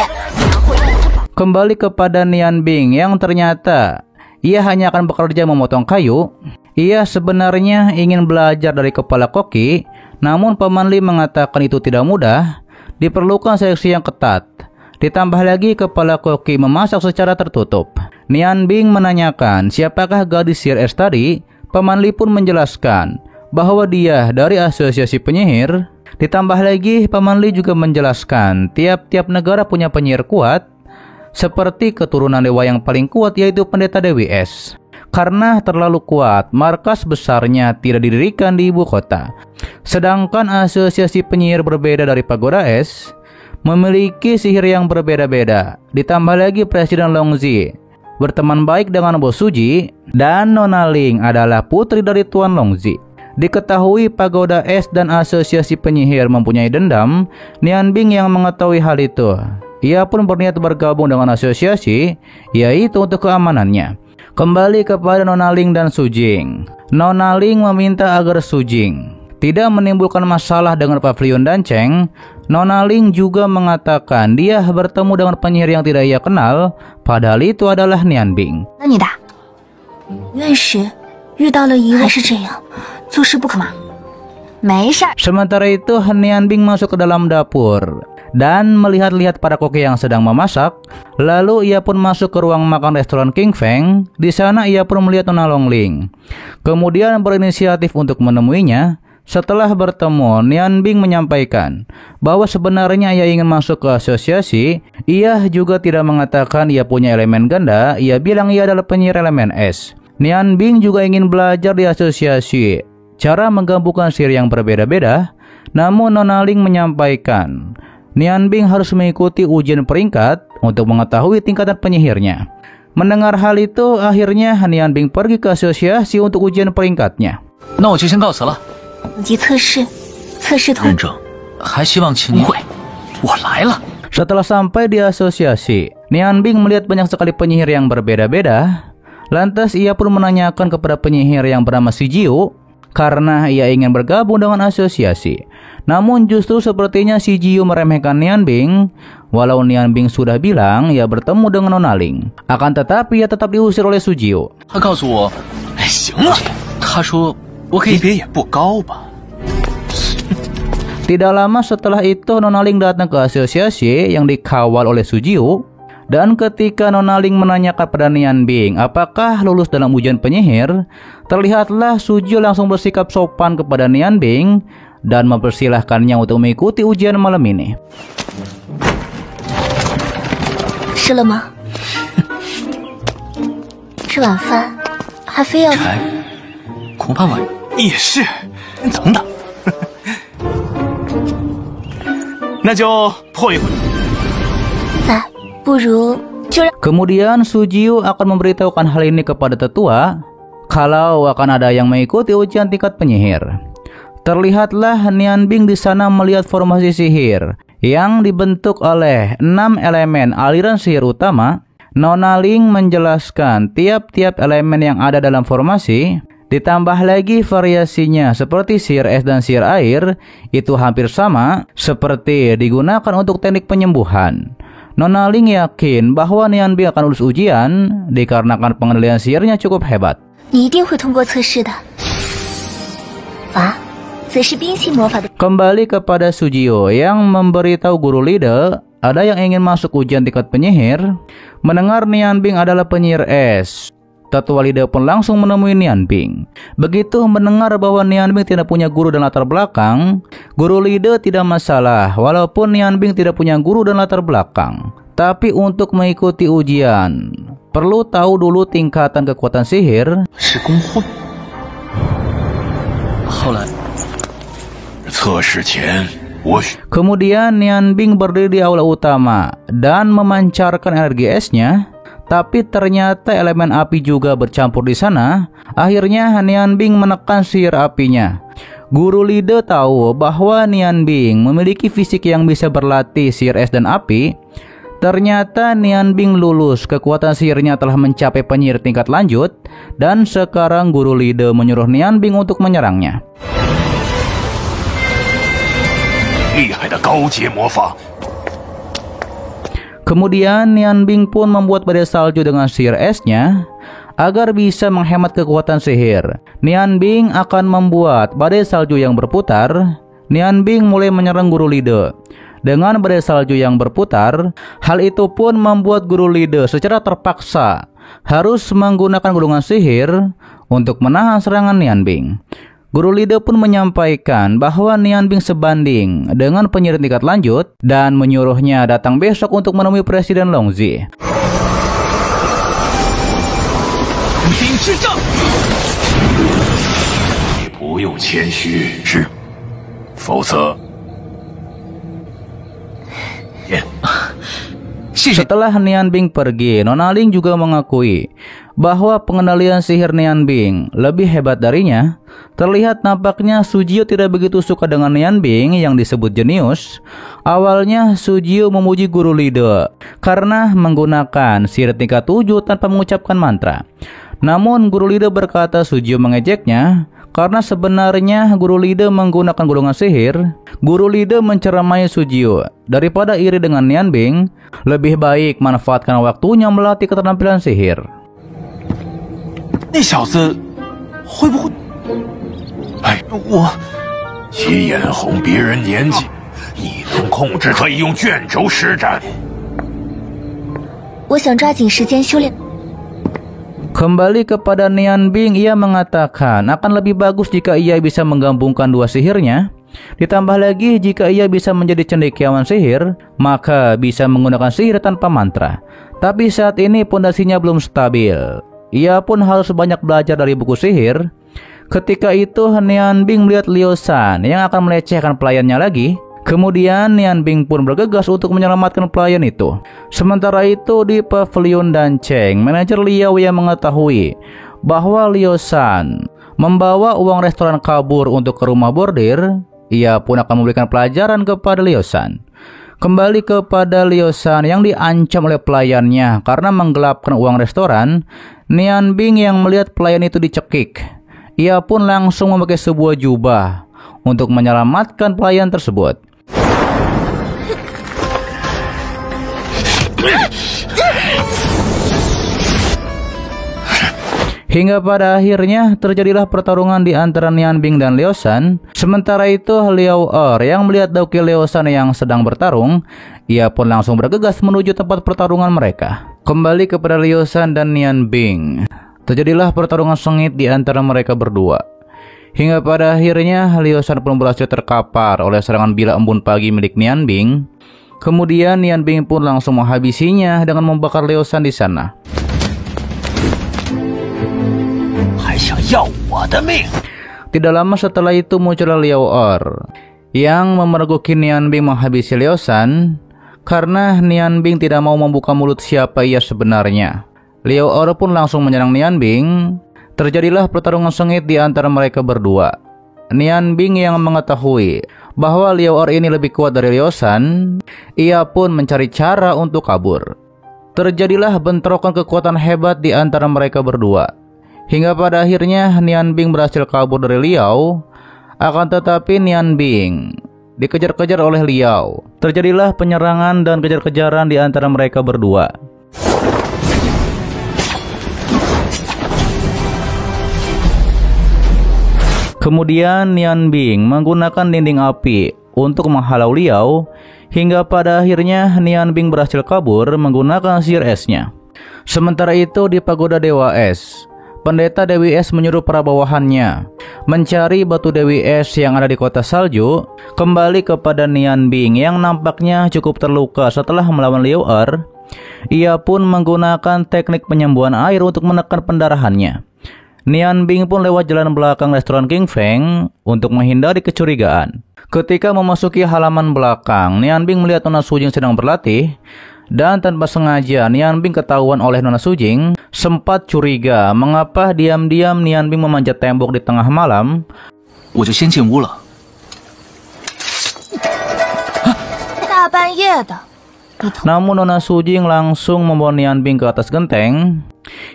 Kembali kepada Nian Bing yang ternyata ia hanya akan bekerja memotong kayu. Ia sebenarnya ingin belajar dari kepala koki, namun Paman Li mengatakan itu tidak mudah, diperlukan seleksi yang ketat. Ditambah lagi kepala koki memasak secara tertutup. Nian Bing menanyakan siapakah gadis sihir es tadi. Paman Li pun menjelaskan bahwa dia dari asosiasi penyihir. Ditambah lagi Paman Li juga menjelaskan tiap-tiap negara punya penyihir kuat, seperti keturunan dewa yang paling kuat yaitu Pendeta Dewi Es. Karena terlalu kuat, markas besarnya tidak didirikan di ibu kota. Sedangkan asosiasi penyihir berbeda dari Pagoda Es memiliki sihir yang berbeda-beda. Ditambah lagi Presiden Longzi berteman baik dengan Bos Suji, dan Nona Ling adalah putri dari Tuan Longzi. Diketahui Pagoda Es dan asosiasi penyihir mempunyai dendam. Nian Bing yang mengetahui hal itu, ia pun berniat bergabung dengan asosiasi, yaitu untuk keamanannya. Kembali kepada Nona Ling dan Su Jing. Nona Ling meminta agar Su Jing tidak menimbulkan masalah dengan Pavilion Danceng. Nona Ling juga mengatakan dia bertemu dengan penyihir yang tidak ia kenal, padahal itu adalah Nian Bing. 那你的院士遇到了疑问，还是这样，做事不可嘛。没事儿。 Sementara itu Nian Bing masuk ke dalam dapur dan melihat-lihat para koki yang sedang memasak. Lalu ia pun masuk ke ruang makan restoran King Feng. Di sana ia pun melihat Nona Longling. Kemudian berinisiatif untuk menemuinya. Setelah bertemu, Nian Bing menyampaikan bahwa sebenarnya ia ingin masuk ke asosiasi. Ia juga tidak mengatakan ia punya elemen ganda. Ia bilang ia adalah penyihir elemen es. Nian Bing juga ingin belajar di asosiasi cara menggabungkan sihir yang berbeda-beda. Namun Nona Ling menyampaikan Nian Bing harus mengikuti ujian peringkat untuk mengetahui tingkatan penyihirnya. Mendengar hal itu, akhirnya Nian Bing pergi ke asosiasi untuk ujian peringkatnya. 那我就先告辞了。 等级测试，测试通 认证，还希望请您。不会，我来了。 Setelah sampai di asosiasi, Nian Bing melihat banyak sekali penyihir yang berbeda-beda. Lantas ia pun menanyakan kepada penyihir yang bernama Si Jiu karena ia ingin bergabung dengan asosiasi. Namun justru sepertinya Si Jiu meremehkan Nian Bing. Walau Nian Bing sudah bilang ia bertemu dengan Nona Ling, akan tetapi ia tetap diusir oleh Su Jiu. 他告诉我， 哎，行了， 他说我可以。级别也不高吧？ Tidak lama setelah itu Nona Ling datang ke asosiasi yang dikawal oleh Su Jiu. Dan ketika Nona Ling menanyakan pada Nian Bing apakah lulus dalam ujian penyihir, terlihatlah Su Jiu langsung bersikap sopan kepada Nian Bing dan mempersilahkannya untuk mengikuti ujian malam ini. 吃了吗？吃晚饭还非要？柴，恐怕晚。也是，等等，那就破一回。 在，不如就让 Kemudian Su Jiu akan memberitahukan hal ini kepada tetua kalau akan ada yang mengikuti ujian tingkat penyihir. Terlihatlah Nian Bing di sana melihat formasi sihir yang dibentuk oleh 6 elemen aliran sihir utama. Nona Ling menjelaskan tiap-tiap elemen yang ada dalam formasi, ditambah lagi variasinya seperti sihir es dan sihir air, itu hampir sama seperti digunakan untuk teknik penyembuhan. Nona Ling yakin bahwa Nian Bing akan lulus ujian dikarenakan pengendalian sihirnya cukup hebat. 你一定会通过测试的。啊，则是冰系魔法的。 Kembali kepada Su Jiu yang memberitahu guru Lide ada yang ingin masuk ujian tingkat penyihir. Mendengar Nian Bing adalah penyihir es, tetua Lide pun langsung menemui Nian Bing. Begitu mendengar bahwa Nian Bing tidak punya guru dan latar belakang, guru Lide tidak masalah walaupun Nian Bing tidak punya guru dan latar belakang. Tapi untuk mengikuti ujian, perlu tahu dulu tingkatan kekuatan sihir. 是工会。后来， 测试前，我许 Kemudian Nian Bing berdiri di aula utama dan memancarkan energi esnya. Tapi ternyata elemen api juga bercampur di sana. Akhirnya Nian Bing menekan sihir apinya. Guru Lide tahu bahwa Nian Bing memiliki fisik yang bisa berlatih sihir es dan api. Ternyata Nian Bing lulus, kekuatan sihirnya telah mencapai penyihir tingkat lanjut. Dan sekarang guru Lide menyuruh Nian Bing untuk menyerangnya. 厉害的高阶魔法。 Kemudian Nian Bing pun membuat badai salju dengan sihir esnya agar bisa menghemat kekuatan sihir. Nian Bing akan membuat badai salju yang berputar. Nian Bing mulai menyerang guru Lide dengan badai salju yang berputar. Hal itu pun membuat guru Lide secara terpaksa harus menggunakan gulungan sihir untuk menahan serangan Nianbing. Guru Lide pun menyampaikan bahwa Nianbing sebanding dengan penyihir tingkat lanjut dan menyuruhnya datang besok untuk menemui Presiden Longzi. 兵之杖，你不用谦虚，是，否则，Setelah Nianbing pergi, Nona Ling juga mengakui bahwa pengendalian sihir Nianbing lebih hebat darinya. Terlihat nampaknya Sujio tidak begitu suka dengan Nianbing yang disebut jenius. Awalnya Sujio memuji Guru Lide karena menggunakan sihir tingkat 7 tanpa mengucapkan mantra. Namun Guru Lide berkata Sujio mengejeknya karena sebenarnya Guru Lide menggunakan gulungan sihir. Guru Lide menceramai Sujio, daripada iri dengan Nianbing, lebih baik manfaatkan waktunya melatih keterampilan sihir. 那小子会不会？哎，我其眼红别人年纪，你能控制可以用卷轴施展。我想抓紧时间修炼。 Kembali kepada Nianbing, ia mengatakan akan lebih bagus jika ia bisa menggabungkan dua sihirnya. Ditambah lagi jika ia bisa menjadi cendekiawan sihir, maka bisa menggunakan sihir tanpa mantra. Tapi saat ini pondasinya belum stabil. Ia pun harus banyak belajar dari buku sihir. Ketika itu Nianbing melihat Liu Shan yang akan melecehkan pelayannya lagi. Kemudian Nianbing pun bergegas untuk menyelamatkan pelayan itu. Sementara itu di pavilion Dancheng, manajer Liao yang mengetahui bahwa Liu Shan membawa uang restoran kabur untuk ke rumah bordir, ia pun akan memberikan pelajaran kepada Liu Shan. Kembali kepada Liu Shan yang diancam oleh pelayannya karena menggelapkan uang restoran, Nianbing yang melihat pelayan itu dicekik. Ia pun langsung memakai sebuah jubah untuk menyelamatkan pelayan tersebut. Hingga pada akhirnya terjadilah pertarungan di antara Nianbing dan Liu Shan. Sementara itu Liao Er yang melihat dauki Liu Shan yang sedang bertarung, ia pun langsung bergegas menuju tempat pertarungan mereka. Kembali kepada Liu Shan dan Nianbing, terjadilah pertarungan sengit di antara mereka berdua. Hingga pada akhirnya Liu Shan pun berhasil terkapar oleh serangan bila embun pagi milik Nianbing. Kemudian Nianbing pun langsung menghabisinya dengan membakar Liu Shan di sana. Tidak lama setelah itu muncullah Liao Er yang memergoki Nianbing menghabisi Liu Shan karena Nianbing tidak mau membuka mulut siapa ia sebenarnya. Liao Er pun langsung menyerang Nianbing. Terjadilah pertarungan sengit di antara mereka berdua. Nianbing yang mengetahui bahwa Liao Er ini lebih kuat dari Liu Shan, ia pun mencari cara untuk kabur. Terjadilah bentrokan kekuatan hebat di antara mereka berdua. Hingga pada akhirnya Nianbing berhasil kabur dari Liao. Akan tetapi Nianbing dikejar-kejar oleh Liao. Terjadilah penyerangan dan kejar-kejaran di antara mereka berdua. Kemudian Nianbing menggunakan dinding api untuk menghalau Liao. Hingga pada akhirnya Nianbing berhasil kabur menggunakan sihir esnya. Sementara itu di pagoda Dewa Es, Pendeta Dewi Es menyuruh para bawahannya mencari batu Dewi Es yang ada di kota salju. Kembali kepada Nianbing yang nampaknya cukup terluka setelah melawan Liao Er. Ia pun menggunakan teknik penyembuhan air untuk menekan pendarahannya. Nianbing pun lewat jalan belakang restoran King Feng untuk menghindari kecurigaan. Ketika memasuki halaman belakang, Nianbing melihat Nona Sujing sedang berlatih. Dan tanpa sengaja Nianbing ketahuan oleh Nona Sujing. Sempat curiga mengapa diam-diam Nianbing memanjat tembok di tengah malam. Namun Nona Sujing langsung membawa Nianbing ke atas genteng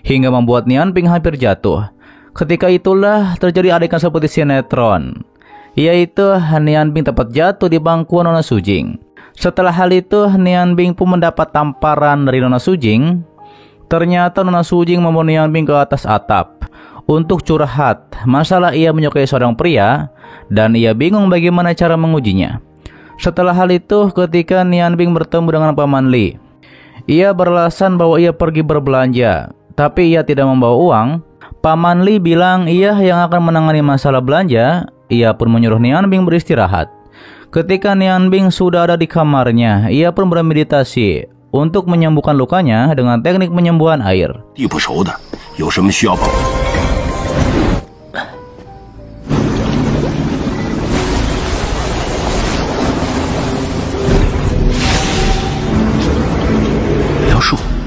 hingga membuat Nianbing hampir jatuh. Ketika itulah terjadi adegan seperti sinetron, yaitu Nianbing tepat jatuh di bangkuan Nona Sujing. Setelah hal itu, Nianbing pun mendapat tamparan dari Nona Sujing. Ternyata Nona Sujing membawa Nianbing ke atas atap untuk curhat masalah ia menyukai seorang pria dan ia bingung bagaimana cara mengujinya. Setelah hal itu, ketika Nianbing bertemu dengan Paman Li, ia beralasan bahwa ia pergi berbelanja. tapi ia tidak membawa uang. Paman Li bilang ia yang akan menangani masalah belanja. Ia pun menyuruh Nian Bing beristirahat. Ketika Nian Bing sudah ada di kamarnya, ia pun bermeditasi untuk menyembuhkan lukanya dengan teknik penyembuhan air. 地不熟的，有什么需要帮？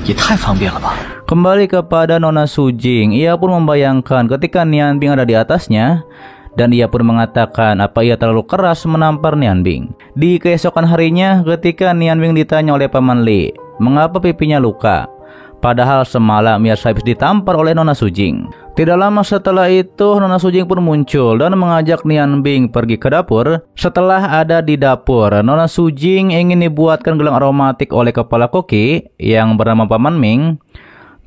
也太方便了吧。 Kembali kepada Nona Sujing, ia pun membayangkan ketika Nian Bing ada di atasnya, dan ia pun mengatakan apa ia terlalu keras menampar Nian Bing. Di keesokan harinya, ketika Nian Bing ditanya oleh Paman Li, mengapa pipinya luka, padahal semalam ia habis ditampar oleh Nona Sujing. Tidak lama setelah itu, Nona Sujing pun muncul dan mengajak Nian Bing pergi ke dapur. Setelah ada di dapur, Nona Sujing ingin dibuatkan gelang aromatik oleh kepala koki yang bernama Paman Ming.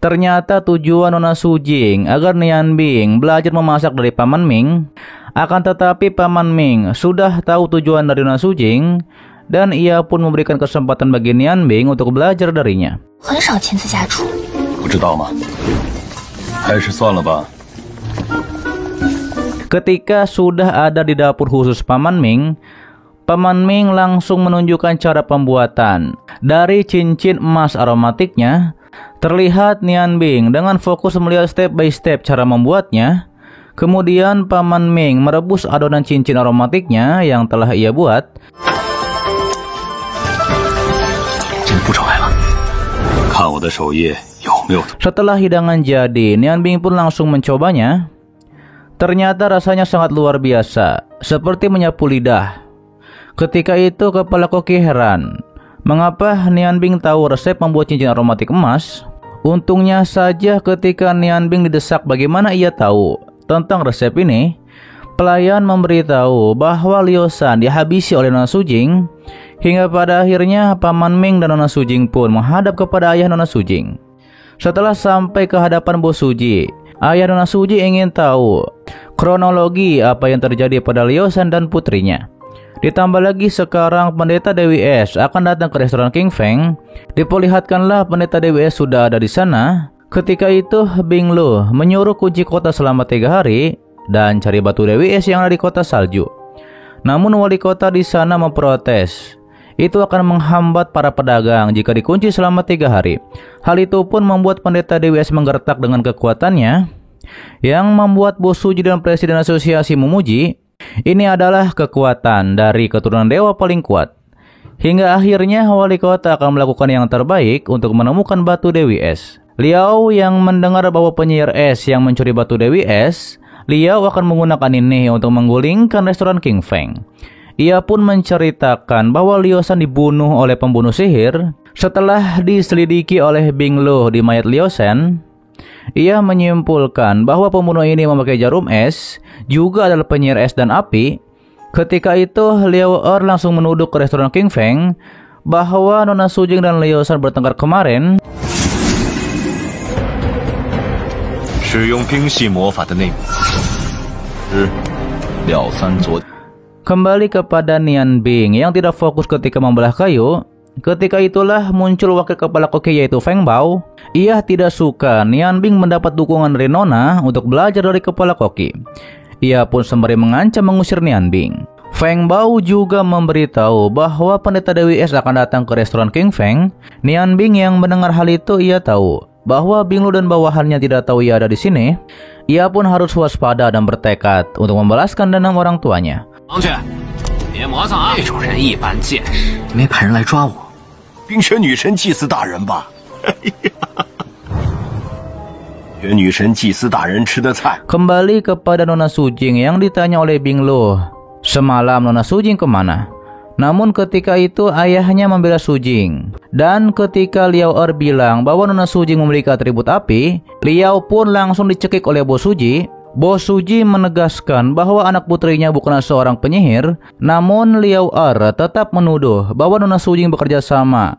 Ternyata tujuan Nona Sujing agar Nian Bing belajar memasak dari Paman Ming. Akan tetapi Paman Ming sudah tahu tujuan dari Nona Sujing, dan ia pun memberikan kesempatan bagi Nian Bing untuk belajar darinya. 很少亲自下厨。 不知道吗？还是算了吧。 Ketika sudah ada di dapur khusus Paman Ming langsung menunjukkan cara pembuatan. Dari cincin emas aromatiknya, terlihat Nian Bing dengan fokus melihat step by step cara membuatnya. Kemudian Paman Ming merebus adonan cincin aromatiknya yang telah ia buat. 这个步骤来了， 看我的手艺有没有？ Setelah hidangan jadi, Nian Bing pun langsung mencobanya. Ternyata rasanya sangat luar biasa, seperti menyapu lidah. Ketika itu kepala koki heran, mengapa Nian Bing tahu resep membuat cincin aromatik emas? Untungnya saja ketika Nian Bing didesak bagaimana ia tahu tentang resep ini, pelayan memberitahu bahwa Liu Shan dihabisi oleh Nona Sujing. Hingga pada akhirnya Paman Ming dan Nona Sujing pun menghadap kepada ayah Nona Sujing. Setelah sampai ke hadapan Bo Suji, ayah Nona Suji ingin tahu kronologi apa yang terjadi pada Liu Shan dan putrinya. Ditambah lagi sekarang Pendeta Dewi Es akan datang ke restoran King Feng. Diperlihatkanlah Pendeta Dewi Es sudah ada di sana. Ketika itu Bing Lu menyuruh kunci kota selama 3 hari dan cari batu Dewi Es yang ada di kota salju. Namun wali kota di sana memprotes. Itu akan menghambat para pedagang jika dikunci selama 3 hari. Hal itu pun membuat Pendeta Dewi Es menggertak dengan kekuatannya, yang membuat Bo Suji dan Presiden Asosiasi memuji, ini adalah kekuatan dari keturunan dewa paling kuat. Hingga akhirnya wali kota akan melakukan yang terbaik untuk menemukan batu Dewi Es. Liao yang mendengar bahwa penyihir es yang mencuri batu Dewi Es, Liao akan menggunakan ini untuk menggulingkan restoran King Feng. Ia pun menceritakan bahwa Liu Shan dibunuh oleh pembunuh sihir. Setelah diselidiki oleh Bing Lu di mayat Liu Shan, ia menyimpulkan bahwa pembunuh ini memakai jarum es, juga adalah penyihir es dan api. Ketika itu Liao Er langsung menuduh ke restoran King Feng bahwa Nona Sujing dan Liu Shan bertengkar kemarin. 使用冰系魔法的内幕是廖三昨。 Kembali kepada Nian Bing yang tidak fokus ketika membelah kayu. Ketika itulah muncul wakil kepala koki yaitu Feng Bao. Ia tidak suka Nian Bing mendapat dukungan dari Nona untuk belajar dari kepala koki. Ia pun sembari mengancam mengusir Nian Bing. Feng Bao juga memberitahu bahwa Pendeta Dewi Es akan datang ke restoran King Feng. Nian Bing yang mendengar hal itu, ia tahu bahwa Bing Lu dan bawahannya tidak tahu ia ada di sini. Ia pun harus waspada dan bertekad untuk membalaskan dendam orang tuanya. 王去，别磨蹭啊！这种人一般见识，没派人来抓我。冰雪女神祭司大人吧？雪女神祭司大人吃的菜。 Kembali kepada Nona Sujing yang ditanya oleh Bing Lu, semalam Nona Sujing kemana? Namun ketika itu ayahnya membela Sujing. Dan ketika Liao Er bilang bahwa Nona Sujing memiliki atribut api, Liao pun langsung dicekik oleh Bo Suji. Bo Suji menegaskan bahwa anak putrinya bukanlah seorang penyihir, namun Liao Er tetap menuduh bahwa Nona Sujing bekerja sama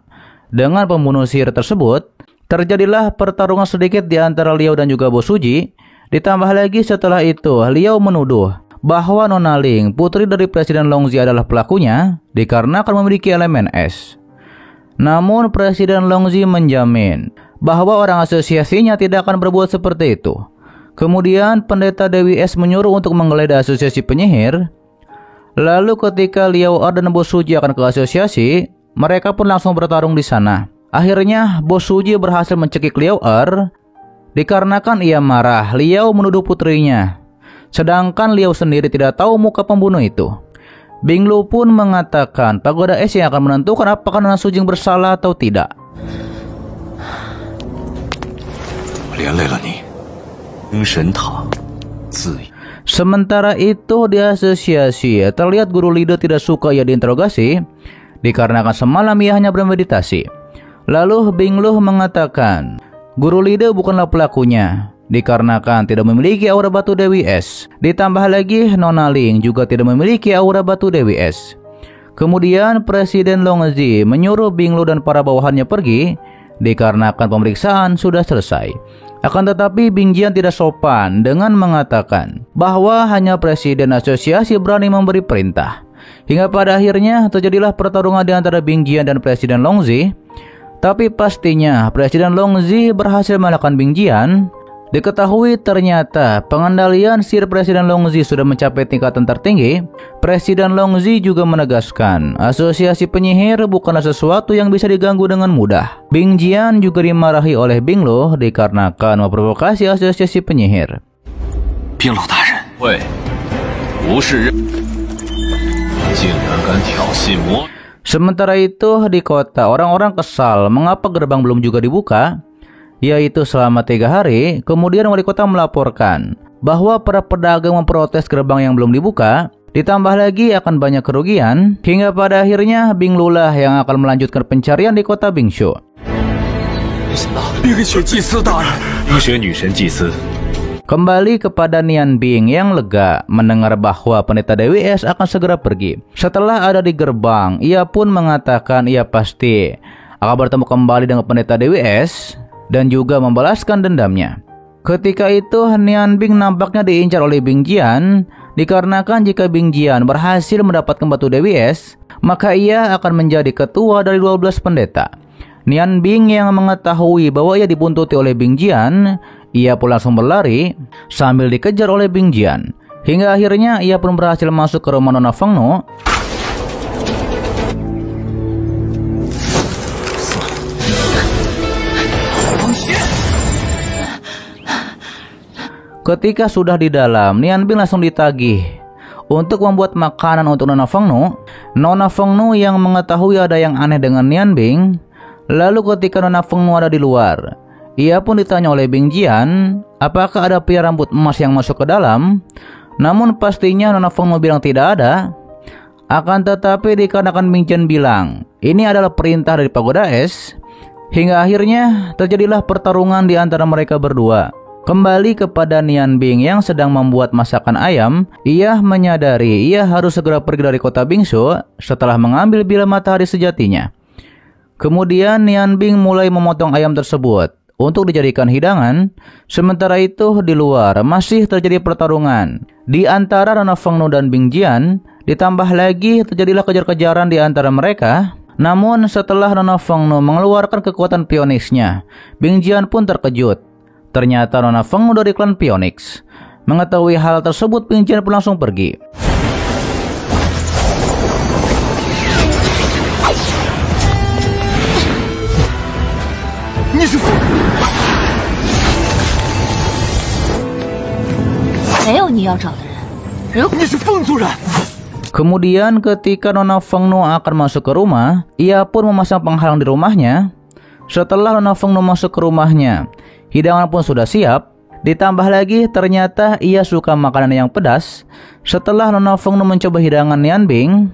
dengan pembunuh sihir tersebut. Terjadilah pertarungan sedikit di antara Liao dan juga Bo Suji. Ditambah lagi setelah itu Liao menuduh bahwa Nona Ling, putri dari Presiden Longzi, adalah pelakunya dikarenakan memiliki elemen es. Namun Presiden Longzi menjamin bahwa orang asosiasinya tidak akan berbuat seperti itu. Kemudian pendeta Dewi Es menyuruh untuk menggeledah asosiasi penyihir. Lalu ketika Liao Er dan Bos Suji akan ke asosiasi, mereka pun langsung bertarung di sana. Akhirnya Bos Suji berhasil mencekik Liao Er dikarenakan ia marah Liao menuduh putrinya. Sedangkan Liao sendiri tidak tahu muka pembunuh itu. Bing Lu pun mengatakan Pagoda Es yang akan menentukan apakah Nona Sujing bersalah atau tidak. Sementara itu di asosiasi terlihat guru Lide tidak suka ia diinterogasi dikarenakan semalam ia hanya bermeditasi. Lalu Bing Lu mengatakan guru Lide bukanlah pelakunya dikarenakan tidak memiliki aura batu Dewi Es. Ditambah lagi Nona Ling juga tidak memiliki aura batu Dewi Es. Kemudian Presiden Longzi menyuruh Bing Lu dan para bawahannya pergi dikarenakan pemeriksaan sudah selesai. Akan tetapi Bing Jian tidak sopan dengan mengatakan bahwa hanya Presiden Asosiasi berani memberi perintah. Hingga pada akhirnya terjadilah pertarungan di antara Bing Jian dan Presiden Longzi. Tapi pastinya Presiden Longzi berhasil mengalahkan Bing Jian. Diketahui ternyata pengendalian sihir Presiden Longzi sudah mencapai tingkatan tertinggi. Presiden Longzi juga menegaskan asosiasi penyihir bukanlah sesuatu yang bisa diganggu dengan mudah. Bing Jian juga dimarahi oleh Bing Lu dikarenakan memprovokasi asosiasi penyihir. Bing Lu大人，喂，不是人，竟然敢挑衅魔。 Sementara itu di kota orang-orang kesal mengapa gerbang belum juga dibuka, yaitu selama 3 hari. Kemudian wali kota melaporkan bahwa para pedagang memprotes gerbang yang belum dibuka, ditambah lagi akan banyak kerugian, hingga pada akhirnya Bing Lu lah yang akan melanjutkan pencarian di kota Bingshu. Kembali kepada Nian Bing yang lega mendengar bahwa pendeta Dewi Es akan segera pergi. Setelah ada di gerbang, ia pun mengatakan ia pasti akan bertemu kembali dengan pendeta Dewi Es dan juga membalaskan dendamnya. Ketika itu Nian Bing nampaknya diincar oleh Bing Jian dikarenakan jika Bing Jian berhasil mendapatkan batu Dewi Es, maka ia akan menjadi ketua dari 12 pendeta. Nian Bing yang mengetahui bahwa ia dibuntuti oleh Bing Jian, ia pun langsung berlari sambil dikejar oleh Bing Jian. Hingga akhirnya ia pun berhasil masuk ke rumah Nona Feng Nu. Ketika sudah di dalam, Nian Bing langsung ditagih untuk membuat makanan untuk Nona Feng Nu. Nona Feng Nu yang mengetahui ada yang aneh dengan Nian Bing. Lalu ketika Nona Feng Nu ada di luar, ia pun ditanya oleh Bing Jian apakah ada pria rambut emas yang masuk ke dalam. Namun pastinya Nona Feng Nu bilang tidak ada. Akan tetapi dikarenakan Bing Jian bilang ini adalah perintah dari Pagoda Es, hingga akhirnya terjadilah pertarungan di antara mereka berdua. Kembali kepada Nian Bing yang sedang membuat masakan ayam, ia menyadari ia harus segera pergi dari kota Bingshu setelah mengambil bila matahari sejatinya. Kemudian Nian Bing mulai memotong ayam tersebut untuk dijadikan hidangan. Sementara itu di luar masih terjadi pertarungan di antara Nona Feng Nu dan Bing Jian. Ditambah lagi terjadilah kejar-kejaran di antara mereka. Namun setelah Nona Feng Nu mengeluarkan kekuatan Phoenix-nya, Bing Jian pun terkejut. Ternyata Nona Feng Nu dari klan Phoenix. Mengetahui hal tersebut, Bing Jian pun langsung pergi. Kemudian ketika Nona Feng Nu akan masuk ke rumah, ia pun memasang penghalang di rumahnya. Setelah Nona Feng Nu masuk ke rumahnya, hidangan pun sudah siap. Ditambah lagi ternyata ia suka makanan yang pedas. Setelah Nona Feng Nu mencoba hidangan Nian Bing,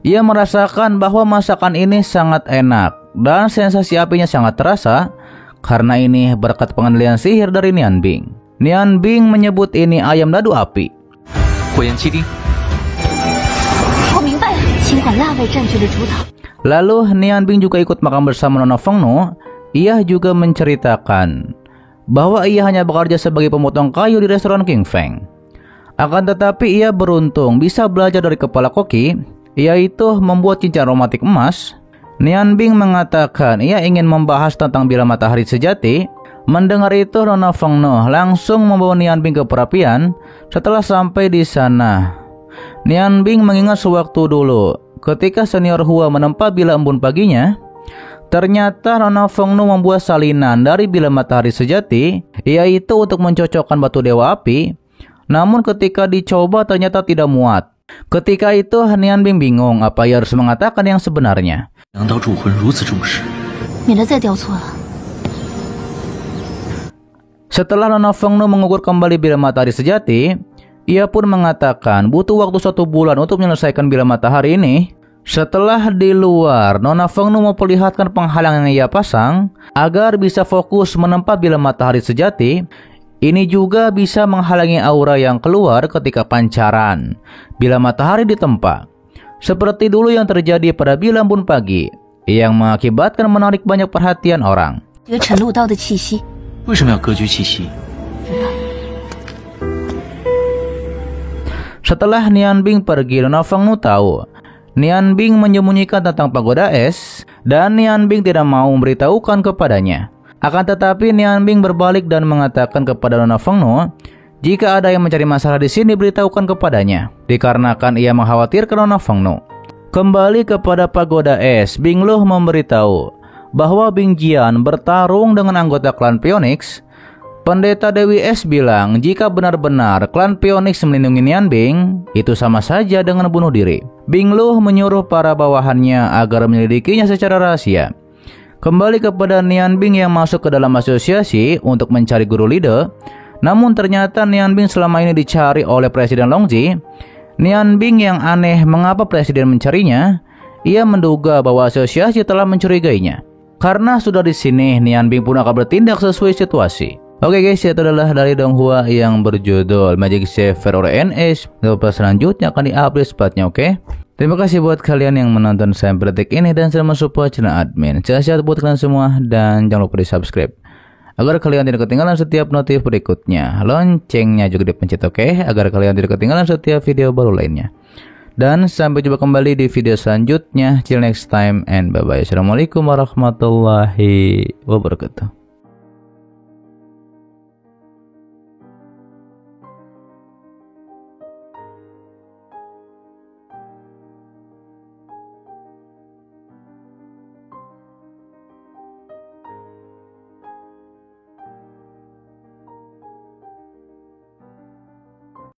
ia merasakan bahwa masakan ini sangat enak dan sensasi apinya sangat terasa. Karena ini berkat pengendalian sihir dari Nian Bing. Nian Bing menyebut ini ayam dadu api. Lalu Nian Bing juga ikut makan bersama Nona Feng Nu. Ia juga menceritakan bahwa ia hanya bekerja sebagai pemotong kayu di restoran King Feng. Akan tetapi ia beruntung bisa belajar dari kepala koki, yaitu membuat cincin aromatik emas. Nian Bing mengatakan ia ingin membahas tentang bila matahari sejati. Mendengar itu, Nona Fengno langsung membawa Nian Bing ke perapian. Setelah sampai di sana, Nian Bing mengingat sewaktu dulu ketika senior Hua menempa bila embun paginya. Ternyata Nona Fengno membuat salinan dari bila matahari sejati, yaitu untuk mencocokkan batu dewa api. Namun ketika dicoba ternyata tidak muat. Ketika itu Nian Bing bingung apa ia harus mengatakan yang sebenarnya. Setelah Nona Fengno mengukur kembali bila matahari sejati, ia pun mengatakan butuh waktu 1 bulan untuk menyelesaikan bila matahari ini. Setelah di luar, Nona Fengno memperlihatkan penghalang yang ia pasang agar bisa fokus menempa bila matahari sejati. Ini juga bisa menghalangi aura yang keluar ketika pancaran bila matahari ditempa. Seperti dulu yang terjadi pada bila embun pagi, yang mengakibatkan menarik banyak perhatian orang. Setelah Nian Bing pergi, Nona Fengno tahu Nian Bing menyembunyikan tentang pagoda es dan Nian Bing tidak mau memberitahukan kepadanya. Akan tetapi Nian Bing berbalik dan mengatakan kepada Nona Fengno, jika ada yang mencari masalah di sini beritahukan kepadanya, dikarenakan ia mengkhawatirkan Nona Fengno. Kembali kepada pagoda es, Bing Luo memberitahu bahwa Bing Jian bertarung dengan anggota klan Phoenix. Pendeta Dewi Es bilang jika benar-benar klan Phoenix melindungi Nian Bing, itu sama saja dengan bunuh diri. Bing Luo menyuruh para bawahannya agar menyelidikinya secara rahasia. Kembali kepada Nian Bing yang masuk ke dalam asosiasi untuk mencari guru leader. Namun ternyata Nian Bing selama ini dicari oleh Presiden Longji. Nian Bing yang aneh mengapa Presiden mencarinya. Ia menduga bahwa asosiasi telah mencurigainya. Karena sudah di sini, Nian Bing pun akan bertindak sesuai situasi. Oke guys, itu adalah dari Donghua yang berjudul Magic Saver or NS. Untuk selanjutnya akan di-update sepatnya, oke? Terima kasih buat kalian yang menonton sampai detik ini dan sudah mensupport channel admin. Sehat-sehat buat kalian semua dan jangan lupa di-subscribe agar kalian tidak ketinggalan setiap notif berikutnya. Loncengnya juga dipencet, oke? Agar kalian tidak ketinggalan setiap video baru lainnya. Dan sampai jumpa kembali di video selanjutnya. Till next time and bye-bye. Assalamualaikum warahmatullahi wabarakatuh.